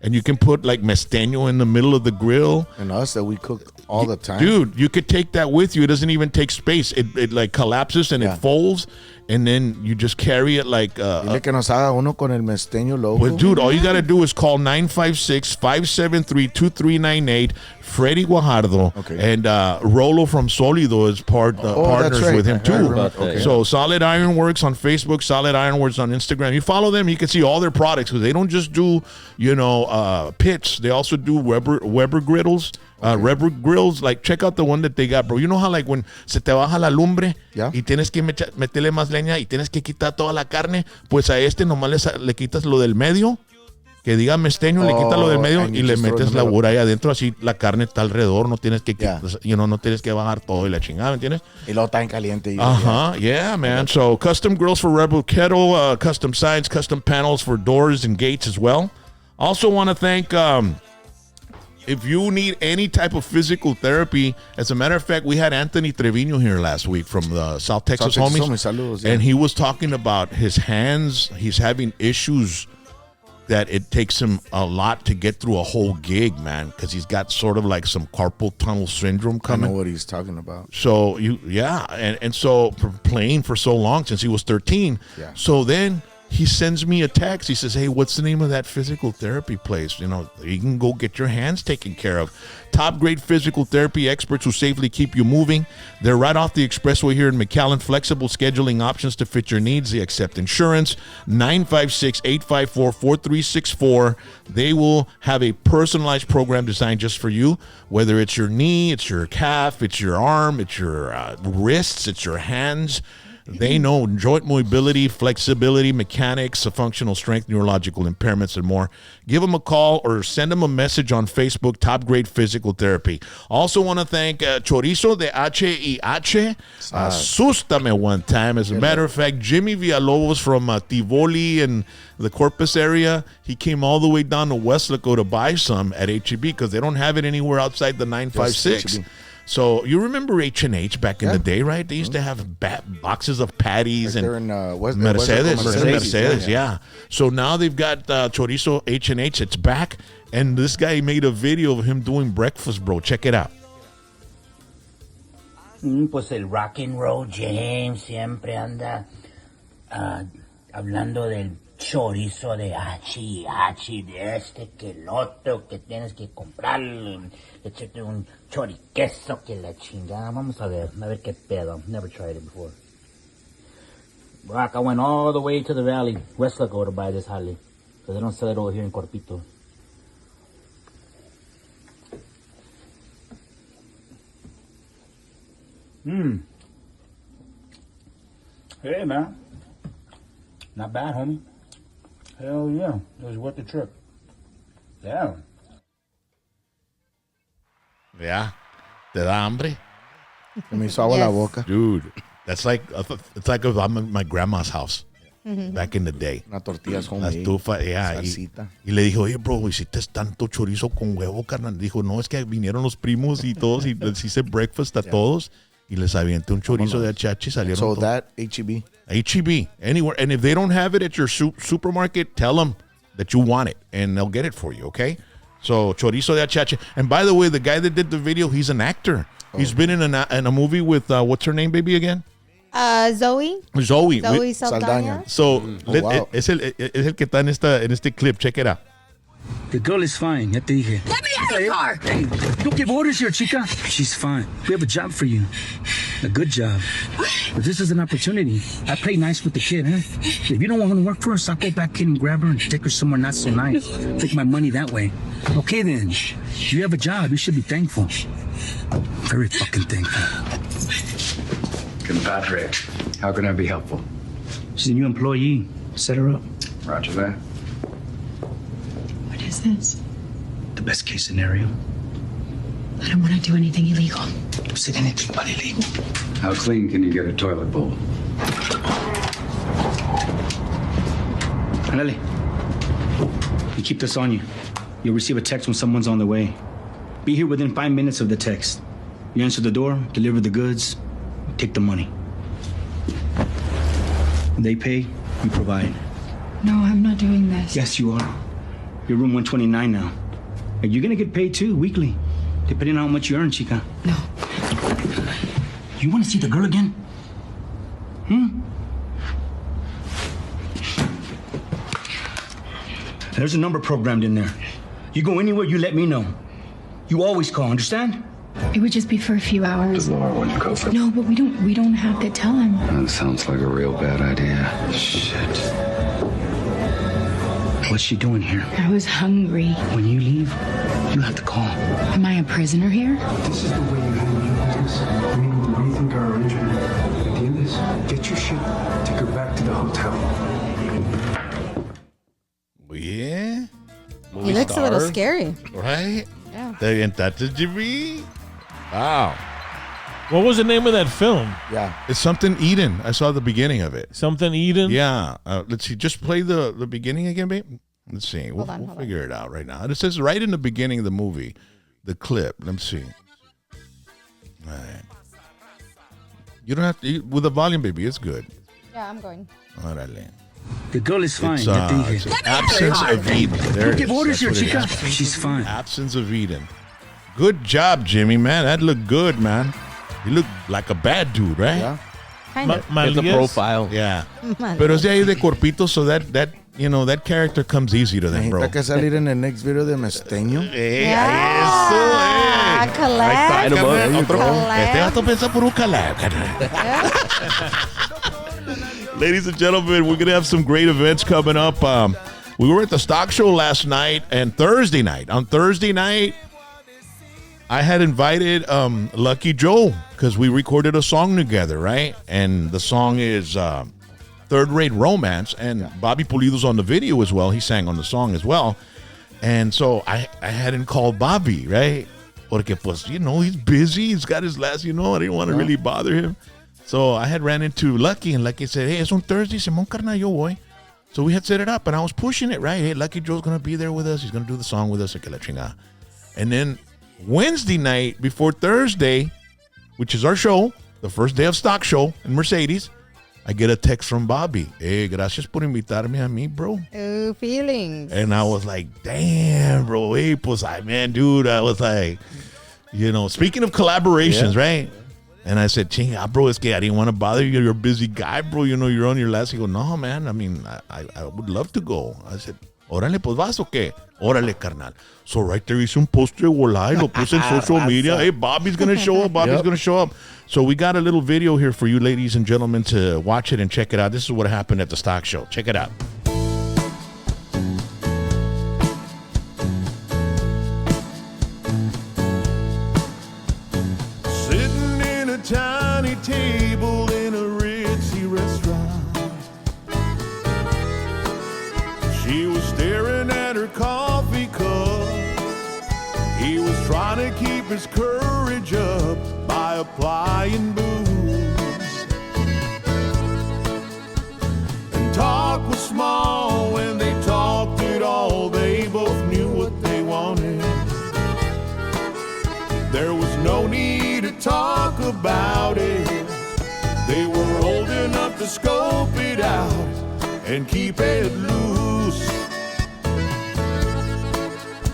and you can put like Mesteño in the middle of the grill.
And us that we cook all the time.
Dude, you could take that with you. It doesn't even take space. It like collapses and it folds, and then you just carry it like.
Dile que nos haga uno con el Mesteño logo.
Well, dude, all you got to do is call 956-573-2398, Freddy Guajardo, and Rolo from Solido is partners
right.
with him
I
too.
remember. Okay.
So Solid Ironworks on Facebook, Solid Ironworks on Instagram. You follow them, you can see all their products because they don't just do pits. They also do Weber griddles. Weber grills, like check out the one that they got, bro. You know how like when se te baja la lumbre y tienes que meterle más leña y tienes que quitar toda la carne, pues a este nomás le quitas lo del medio, que diga Mesteño, le quitas lo del medio
and
y
you
le
just throw it
metes
in the
la
middle.
bura ahí adentro, así la carne está alrededor, no tienes que no tienes que bajar todo y la chingada, ¿me entiendes?
Y luego está en caliente.
Yeah, man. So custom grills for Rebel Kettle, custom signs, custom panels for doors and gates as well. Also want to thank if you need any type of physical therapy, as a matter of fact, we had Anthony Trevino here last week from the South Texas Homies.
Saludos,
And he was talking about his hands. He's having issues that it takes him a lot to get through a whole gig, man, because he's got sort of like some carpal tunnel syndrome
I
coming.
know what he's talking about.
So and so for playing for so long since he was 13.
Yeah.
So then he sends me a text. He says, "Hey, what's the name of that physical therapy place? You know, you can go get your hands taken care of. Top grade physical therapy experts who safely keep you moving. They're right off the expressway here in McAllen. Flexible scheduling options to fit your needs. They accept insurance. 956-854-4364. They will have a personalized program designed just for you. Whether it's your knee, it's your calf, it's your arm, it's your wrists, it's your hands." They know joint mobility, flexibility, mechanics, functional strength, neurological impairments, and more. Give them a call or send them a message on Facebook, Top Grade Physical Therapy. Also want to thank Chorizo de H&H. Asústame one time. As a matter of fact, Jimmy Villalobos from Tivoli and the Corpus area, he came all the way down to Westlaco to buy some at H-E-B because they don't have it anywhere outside the 956.
H-E-B.
So you remember H&H back in the day, right? They used to have boxes of patties
Like
and
they're in
Mercedes, yeah. So now they've got Chorizo H&H. It's back, and this guy made a video of him doing breakfast, bro. Check it out.
Pues el rock and roll James siempre anda hablando del chorizo de H, de este que el otro, que tienes que comprar, echarte un choriqueso, que la chingada. Vamos a ver qué pedo. Never tried it before. Rock, I went all the way to the valley, Westlaco, to buy this jale, because they don't sell it over here in Corpito. Hey, man. Not bad, homie. Hell yeah. It was worth the trip. Yeah.
Yeah. Te da hambre?
Se me hizo agua la
Yes.
boca.
Dude, it's like if I'm at my grandma's house back in the day.
Una tortillas
La
homemade.
estufa, yeah.
Salsita.
Y le dijo, oye, bro, hiciste tanto chorizo con huevo, carnal. Dijo, no, es que vinieron los primos y todos y les hice breakfast a todos y les avienté un chorizo de achache y salieron
So
todos.
that HEB.
HEB, anywhere. And if they don't have it at your supermarket, tell them that you want it and they'll get it for you, okay? So, chorizo de achache. And by the way, the guy that did the video, he's an actor. He's been in a movie with, what's her name, baby, again?
Zoe
Zoe.
Saldana.
So,
wow.
es el que está en este clip. Check it out.
The girl is fine, ya te dije.
Let me out of the car!
Hey, don't give orders here, chica. She's fine. We have a job for you. A good job. But this is an opportunity. I play nice with the kid, huh? If you don't want to work for us, I'll go back in and grab her and take her somewhere not so nice. Take my money that way. Okay then. You have a job. You should be thankful. Very fucking thankful.
Compadre, how can I be helpful?
She's a new employee. Set her up.
Roger that.
What is this?
The best case scenario.
I don't want to do anything illegal.
No sé de anything but illegal.
How clean can you get a toilet bowl?
Ándale. You keep this on you. You'll receive a text when someone's on the way. Be here within 5 minutes of the text. You answer the door, deliver the goods, take the money. They pay, you provide.
No, I'm not doing this.
Yes, you are. You're room 129 now. And you're gonna get paid too, weekly. Depending on how much you earn, chica.
No.
You wanna see the girl again? There's a number programmed in there. You go anywhere, you let me know. You always call, understand?
It would just be for a few hours.
Laura wouldn't go for
No, but we don't have to tell him.
That sounds like a real bad idea. Shit.
What's she doing here?
I was hungry.
When you leave, you have to call.
Am I a prisoner here?
This is the way you handle your business. I mean, what do you think our arrangement? The deal is, get your shit, take her back to the hotel.
Yeah.
He looks a little scary.
Right?
Yeah.
Te avientaste, Jimmy? Wow.
What was the name of that film?
Yeah.
It's something Eden. I saw the beginning of it.
Something Eden?
Yeah. Let's see. Just play the beginning again, babe. Let's see. We'll figure it out right now. It says right in the beginning of the movie, the clip. Let's see. All right. You don't have to, with the volume, baby. It's good.
Yeah, I'm going.
Órale.
The girl is fine.
It's,
ya te dije.
it's absence of Eden. There
Don't
it
give
is.
orders
That's
here,
what it
chica.
is.
She's fine.
Absence of Eden. Good job, Jimmy, man. That looked good, man. You look like a bad dude, right?
Yeah.
Kind of.
It's a profile.
Yeah. Pero es de ahí de corpito, so that you know, that character comes easy to them, bro.
Necesita que salir en el next video de Mesteño.
Yeah. Collab.
Este vato piensa por un collab, carnal. Ladies and gentlemen, we're going to have some great events coming up. We were at the stock show last night and Thursday night. On Thursday night, I had invited Lucky Joe because we recorded a song together, right? And the song is Third Rate Romance. And Bobby Pulido's on the video as well. He sang on the song as well. And so I hadn't called Bobby, right? Porque, pues, you know, he's busy. He's got his last, you know, I didn't want to really bother him. So I had ran into Lucky, and Lucky said, hey, it's on Thursday. Simón carnal, yo voy. So we had set it up, and I was pushing it, right? Hey, Lucky Joe's going to be there with us. He's going to do the song with us. Que la chingada. And then Wednesday night before Thursday, which is our show, the first day of stock show in Mercedes, I get a text from Bobby. Hey, gracias por invitarme a mí, bro.
Ooh, feelings.
And I was like, damn, bro. Hey, pues, man, dude. I was like, you know, speaking of collaborations, right? And I said, chinga, bro, es que I didn't want to bother you. You're a busy guy, bro. You know, you're on your last. He goes, no, man. I mean, I would love to go. I said, órale, pues vas o qué? Órale, carnal. So right there, hice un postre, voila, y lo puse en social media. Hey, Bobby's going to show up. Bobby's going to show up. So we got a little video here for you, ladies and gentlemen, to watch it and check it out. This is what happened at the stock show. Check it out.
Sitting in a tiny table in a ritzy restaurant. applying booze. And talk was small when they talked it all. They both knew what they wanted. There was no need to talk about it. They were old enough to scope it out and keep it loose.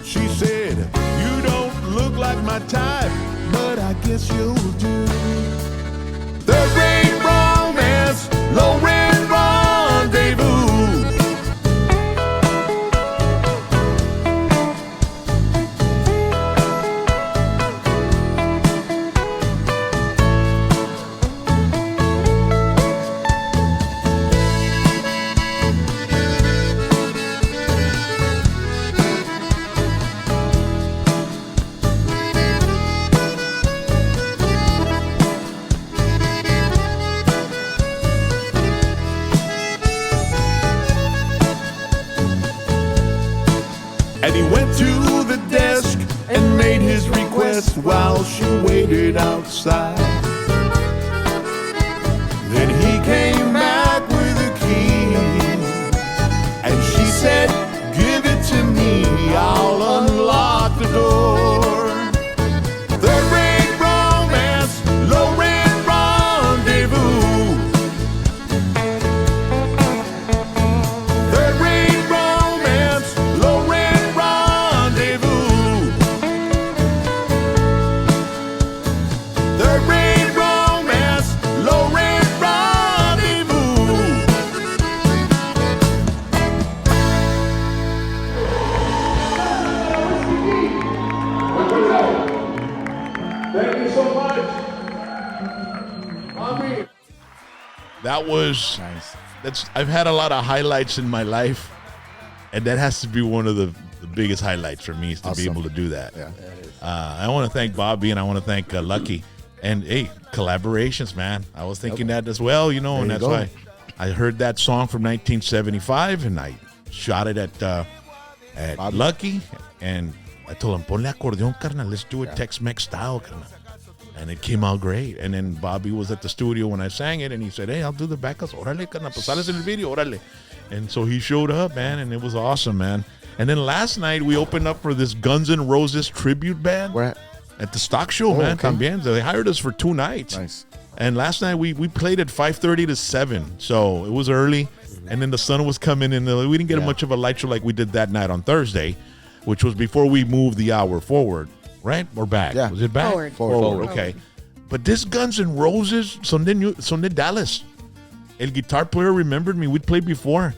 She said, you don't look like my type, but I guess you'll do. Third rate romance, low rent rendezvous. And he went to the desk and made his request while she waited outside. Then he came back with a key, and she said, give it to me, I'll unlock the door. Third rate romance, low rent rendezvous. Third rate romance, low rent rendezvous. Third rate romance, low rent rendezvous.
Thank you so much. Mommy.
That was nice. I've had a lot of highlights in my life, and that has to be one of the biggest highlights for me is to be able to do that.
Yeah.
I want to thank Bobby and I want to thank Lucky. And hey, collaborations, man. I was thinking that as well, you know, and that's why I heard that song from 1975 and I shot it at Lucky, and I told him, ponle acordeon, carnal. Let's do it Tex-Mex style, carnal. And it came out great. And then Bobby was at the studio when I sang it, and he said, hey, I'll do the backups. Órale, carnal, pues sales en el video, órale. And so he showed up, man, and it was awesome, man. And then last night we opened up for this Guns N' Roses tribute band.
Where
at the stock show, man.
Okay.
También. They hired us for 2 nights.
Nice.
And last night we played at 5:30 to 7, so it was early. And then the sun was coming in. We didn't get much of a light show like we did that night on Thursday, which was before we moved the hour forward, right? Or back?
Yeah.
Was it back?
Forward.
Okay. But this Guns N' Roses, son de Dallas. El guitar player remembered me. We'd played before.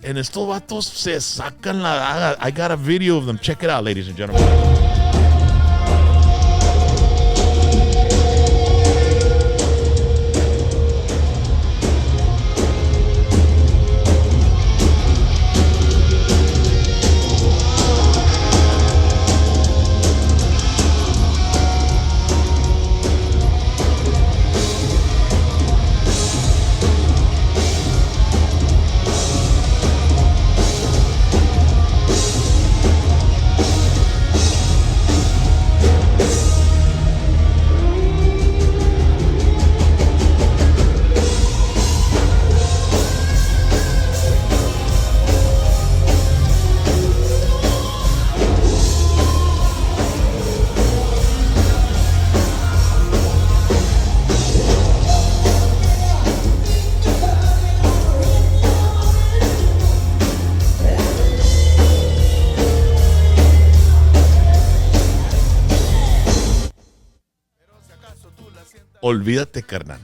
And estos vatos se sacan la daga. I got a video of them. Check it out, ladies and gentlemen. Olvídate, carnal.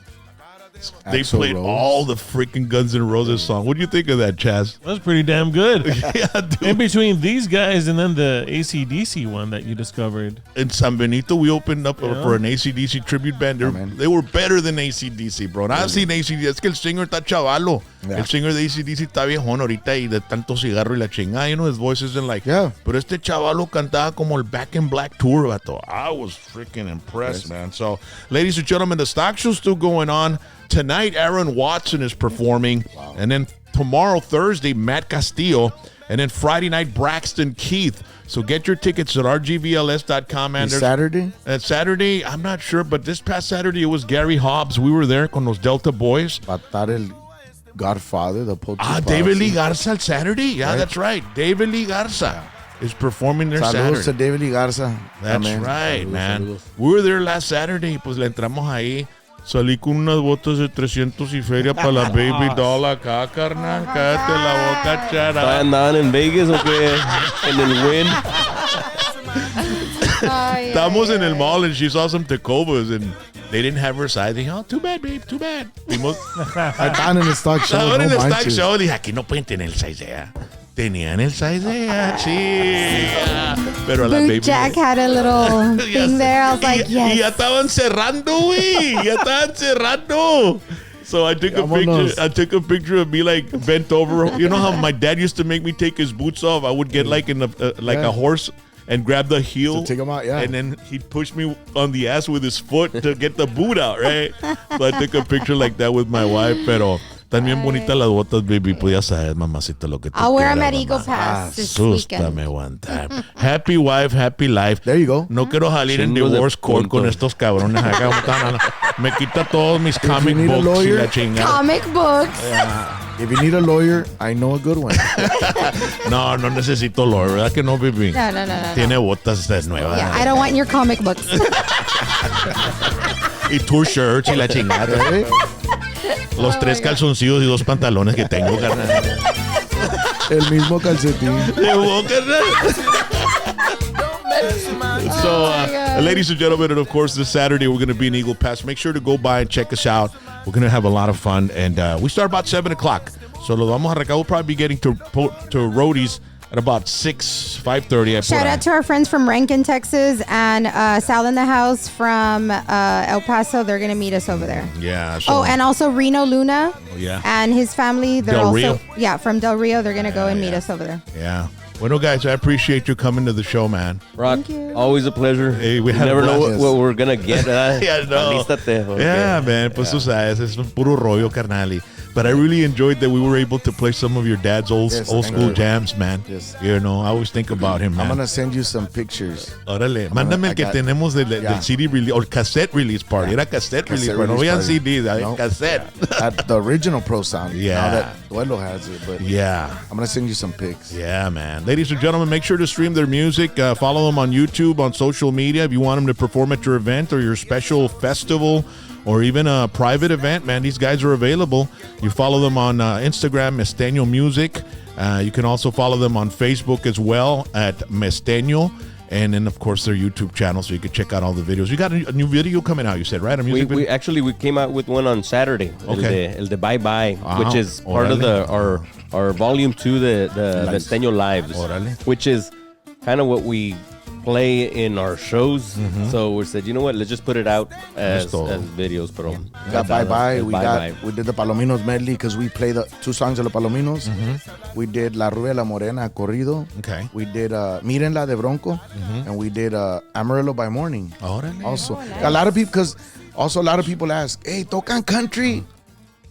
They
Axl
played
Rose.
all the freaking Guns N' Roses songs. What do you think of that, Chaz?
That's pretty damn good.
Yeah, dude.
In between these guys and then the AC/DC one that you discovered.
In San Benito, we opened up
Yeah.
for an AC/DC tribute band. They were better than AC/DC, bro. And I've seen AC/DC. Es que el singer está chavalo.
Yeah.
El singer de AC/DC está viejón ahorita y de tanto cigarro y la chingada. You know, his voice isn't like...
Yeah.
Pero este chavalo cantaba como el Back in Black tour, vato. I was freaking impressed, man. So, ladies and gentlemen, the stock show's still going on. Tonight, Aaron Watson is performing. Wow. And then tomorrow, Thursday, Matt Castillo. And then Friday night, Braxton Keith. So get your tickets at rgvls.com. And
Saturday?
Saturday, I'm not sure, but this past Saturday, it was Gary Hobbs. We were there con los Delta Boys.
El Godfather, the Pocho
David Lee Garza Saturday? Yeah, right? That's right. David Lee Garza is performing there Saturday.
Saludos to David Lee Garza.
That's right, man. We were there last Saturday. Pues le entramos ahí. Salí con unas botas de 300 y feria para la baby doll acá, carnal. Cállate la boca, chara.
¿Andaban en Vegas o qué? En el Wynn.
Estábamos en el mall and she saw some Tacovas and they didn't have her size. Dije, oh, too bad, babe, too bad.
Estaban en el stock show.
Estaban en el stock show. Dije, aquí no pueden tener el size de ella. Tenían el size de ella, sí. Pero la baby
Jack had a little thing there. I was like, yes.
Y ya estaban cerrando, güey. Ya estaban cerrando. So I took a picture of me like bent over. You know how my dad used to make me take his boots off? I would get like in a horse and grab the heel.
To take him out, yeah.
And then he'd push me on the ass with his foot to get the boot out, right? So I took a picture like that with my wife, pero están bien bonitas las botas, baby. Pues ya sabes, mamacita, lo que te
I'll wear
quiera,
them at Eagle
mamá.
Pass this weekend.
Asústame one time. Happy wife, happy life.
There you go.
No quiero salir en divorce court con estos cabrones acá. Me quita todos mis comic books y la chingada.
Comic books.
If you need a lawyer, I know a good one.
No necesito lawyer, ¿verdad que no, baby?
No.
Tiene botas nuevas.
Yeah, I don't want your comic books.
Y two shirts y la chingada. ¿Eh? Los 3 calzoncillos y 2 pantalones que tengo, carnal.
El mismo calcetín.
So, ladies and gentlemen, and of course, this Saturday we're going to be in Eagle Pass. Make sure to go by and check us out. We're going to have a lot of fun, and we start about 7 o'clock. So, lo vamos a arrancar. We'll probably be getting to Roadies at about 5:30.
Shout out to our friends from Rankin, Texas, and Sal in the House from El Paso. They're going to meet us over there.
Yeah. So,
and also Reno Luna.
Yeah.
And his family. They're
Del Rio.
from Del Rio. They're going to go and meet us over there.
Yeah. Bueno, guys, I appreciate you coming to the show, man.
Rock, always a pleasure.
Hey, we
never know what we're going to get.
Yeah, no. Yeah, man. Pues tú sabes, es un puro rollo, carnal. But I really enjoyed that we were able to play some of your dad's old school jams, man.
Yes.
You know, I always think about him, man.
I'm going to send you some pictures.
Órale. Mándame el que tenemos del CD release, or cassette release party. Era cassette release party. No habían CD, cassette.
At the original Pro Sound.
Yeah.
Now that Duelo has it. But
yeah.
I'm going to send you some pics.
Yeah, man. Ladies and gentlemen, make sure to stream their music. Follow them on YouTube, on social media. If you want them to perform at your event or your special festival, or even a private event, man, these guys are available. You follow them on Instagram, Mesteño Music. You can also follow them on Facebook as well at Mesteño. And then, of course, their YouTube channel, so you can check out all the videos. You got a new video coming out, you said, right? A music video?
We came out with one on Saturday.
Okay.
El de Bye Bye, which is part of our volume 2, the Mesteño Lives, which is kind of what we play in our shows. So we said, you know what, let's just put it out as videos. Pero
we got Bye Bye. We did the Palominos medley because we played the 2 songs of the Palominos. We did La Rubia La Morena corrido.
Okay.
We did Mírenla de Bronco. And we did Amarillo by Morning. Also, a lot of people ask, hey, tocan country.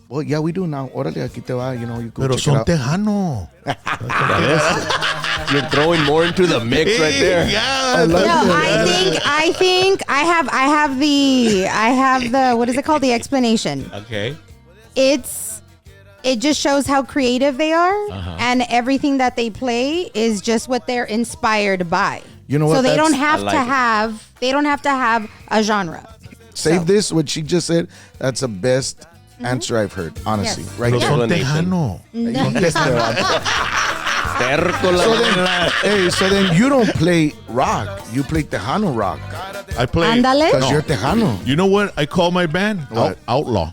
Well, yeah, we do now. Órale, aquí te va. You know, you go
Pero
check
son
it out.
Tejano.
You're throwing more into the mix right there.
Yeah.
I think I have the what is it called? The explanation.
Okay.
It just shows how creative they are, and everything that they play is just what they're inspired by.
You know what?
So they don't have to have a genre.
Save this, what she just said. That's the best answer I've heard, honestly.
Yes.
Right
Pero
there.
son Tejano.
So then you don't play rock. You play Tejano rock.
I play.
Ándale.
Because you're Tejano.
You know what I call my band?
What?
Outlaw.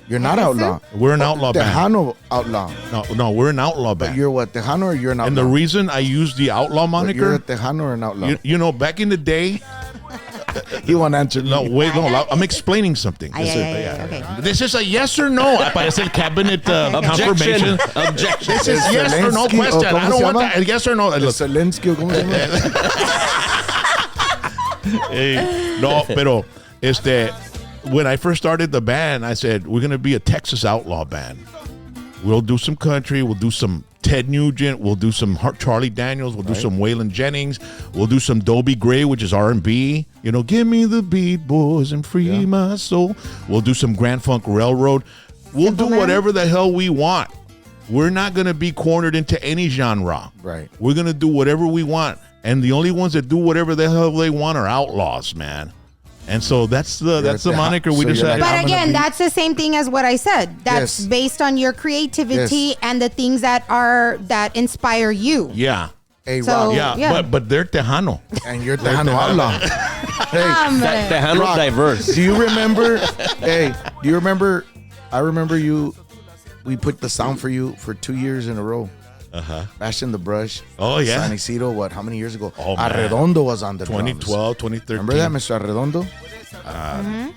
You're not outlaw.
We're an outlaw band.
Tejano outlaw.
No, we're an outlaw
But
band.
you're what, Tejano or you're an outlaw?
And the reason I use the outlaw
But you're a
moniker,
Tejano or an outlaw?
you know, back in the day.
He won't answer me.
No, wait, no. I'm explaining something.
Okay.
This is a yes or no. Aparece el cabinet confirmation.
Objection.
This is yes or no
Zelensky,
question.
¿cómo
I don't
se
want
llama?
that. Yes or no.
Zelensky, ¿o cómo se llama?
No, pero when I first started the band, I said we're gonna be a Texas outlaw band. We'll do some country. We'll do some Ted Nugent. We'll do some Charlie Daniels. We'll do some Waylon Jennings. We'll do some Dobie Gray, which is R&B. You know, give me the beat, boys, and free my soul. We'll do some Grand Funk Railroad. We'll do whatever the hell we want. We're not going to be cornered into any genre.
Right.
We're going to do whatever we want. And the only ones that do whatever the hell they want are outlaws, man. And so that's the moniker we decided.
But again, that's the same thing as what I said. That's based on your creativity and the things that inspire you.
Yeah.
Hey,
So,
Rob.
yeah.
But they're Tejano.
And you're Tejano outlaw. Hey,
Tejano's
Rock,
diverse.
Do you remember? I remember you. We put the sound for you for 2 years in a row. Bash in the Brush.
Oh, yeah.
San Isidro, how many years ago?
Oh, man.
Arredondo was on the
2012,
drums.
2013.
Remember that, Mr. Arredondo?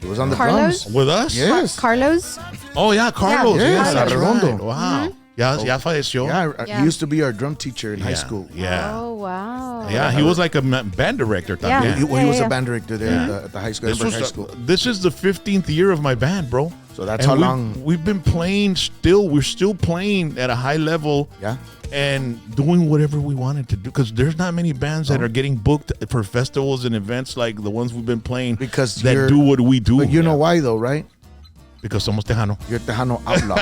He was on the
Carlos?
drums.
With us?
Yes.
Carlos?
Oh, yeah, Carlos.
Yeah.
Yes, that's
Arredondo.
right. Wow. Ya falleció.
Yeah, he used to be our drum teacher in high school.
Yeah.
Oh, wow.
Yeah, he was like a band director.
Yeah.
También.
He was a band director there at the high school.
This,
High school.
this is the 15th year of my band, bro.
So that's how long.
We've been playing still. We're still playing at a high level.
Yeah.
And doing whatever we wanted to do, because there's not many bands that are getting booked for festivals and events like the ones we've been playing
Because
that do what we do.
But you know why though, right?
Because somos Tejano.
You're Tejano outlaw.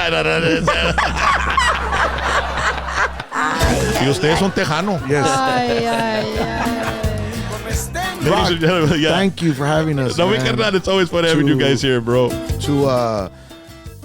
Y ustedes son Tejano.
Yes.
Ladies and gentlemen, yeah.
Thank you for having us.
No, we
man.
cannot. It's always fun having you guys here, bro.
To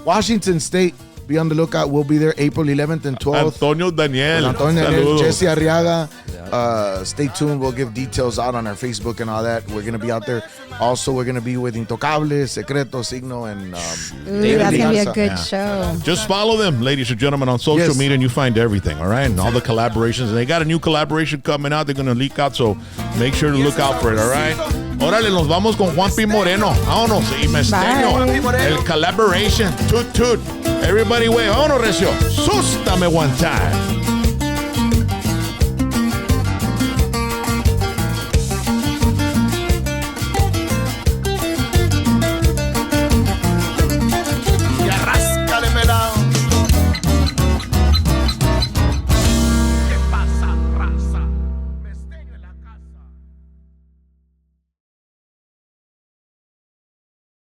Washington State. Be on the lookout. We'll be there April 11th and 12th.
Antonio Daniel.
Antonio Daniel,
Saludos.
Jesse Arriaga. Stay tuned. We'll give details out on our Facebook and all that. We're going to be out there. Also, we're going to be with Intocables, Secreto, Signo, and
Ooh, that's going to be a good show.
Just follow them, ladies and gentlemen, on social media, and you find everything, all right? And all the collaborations. And they got a new collaboration coming out. They're going to leak out, so make sure to look out for it, all right? Órale, nos vamos con Juan P. Moreno. Vámonos. Y Mesteño. El collaboration. Toot, toot. Everybody, way. Vámonos, Recio. Sústame one time.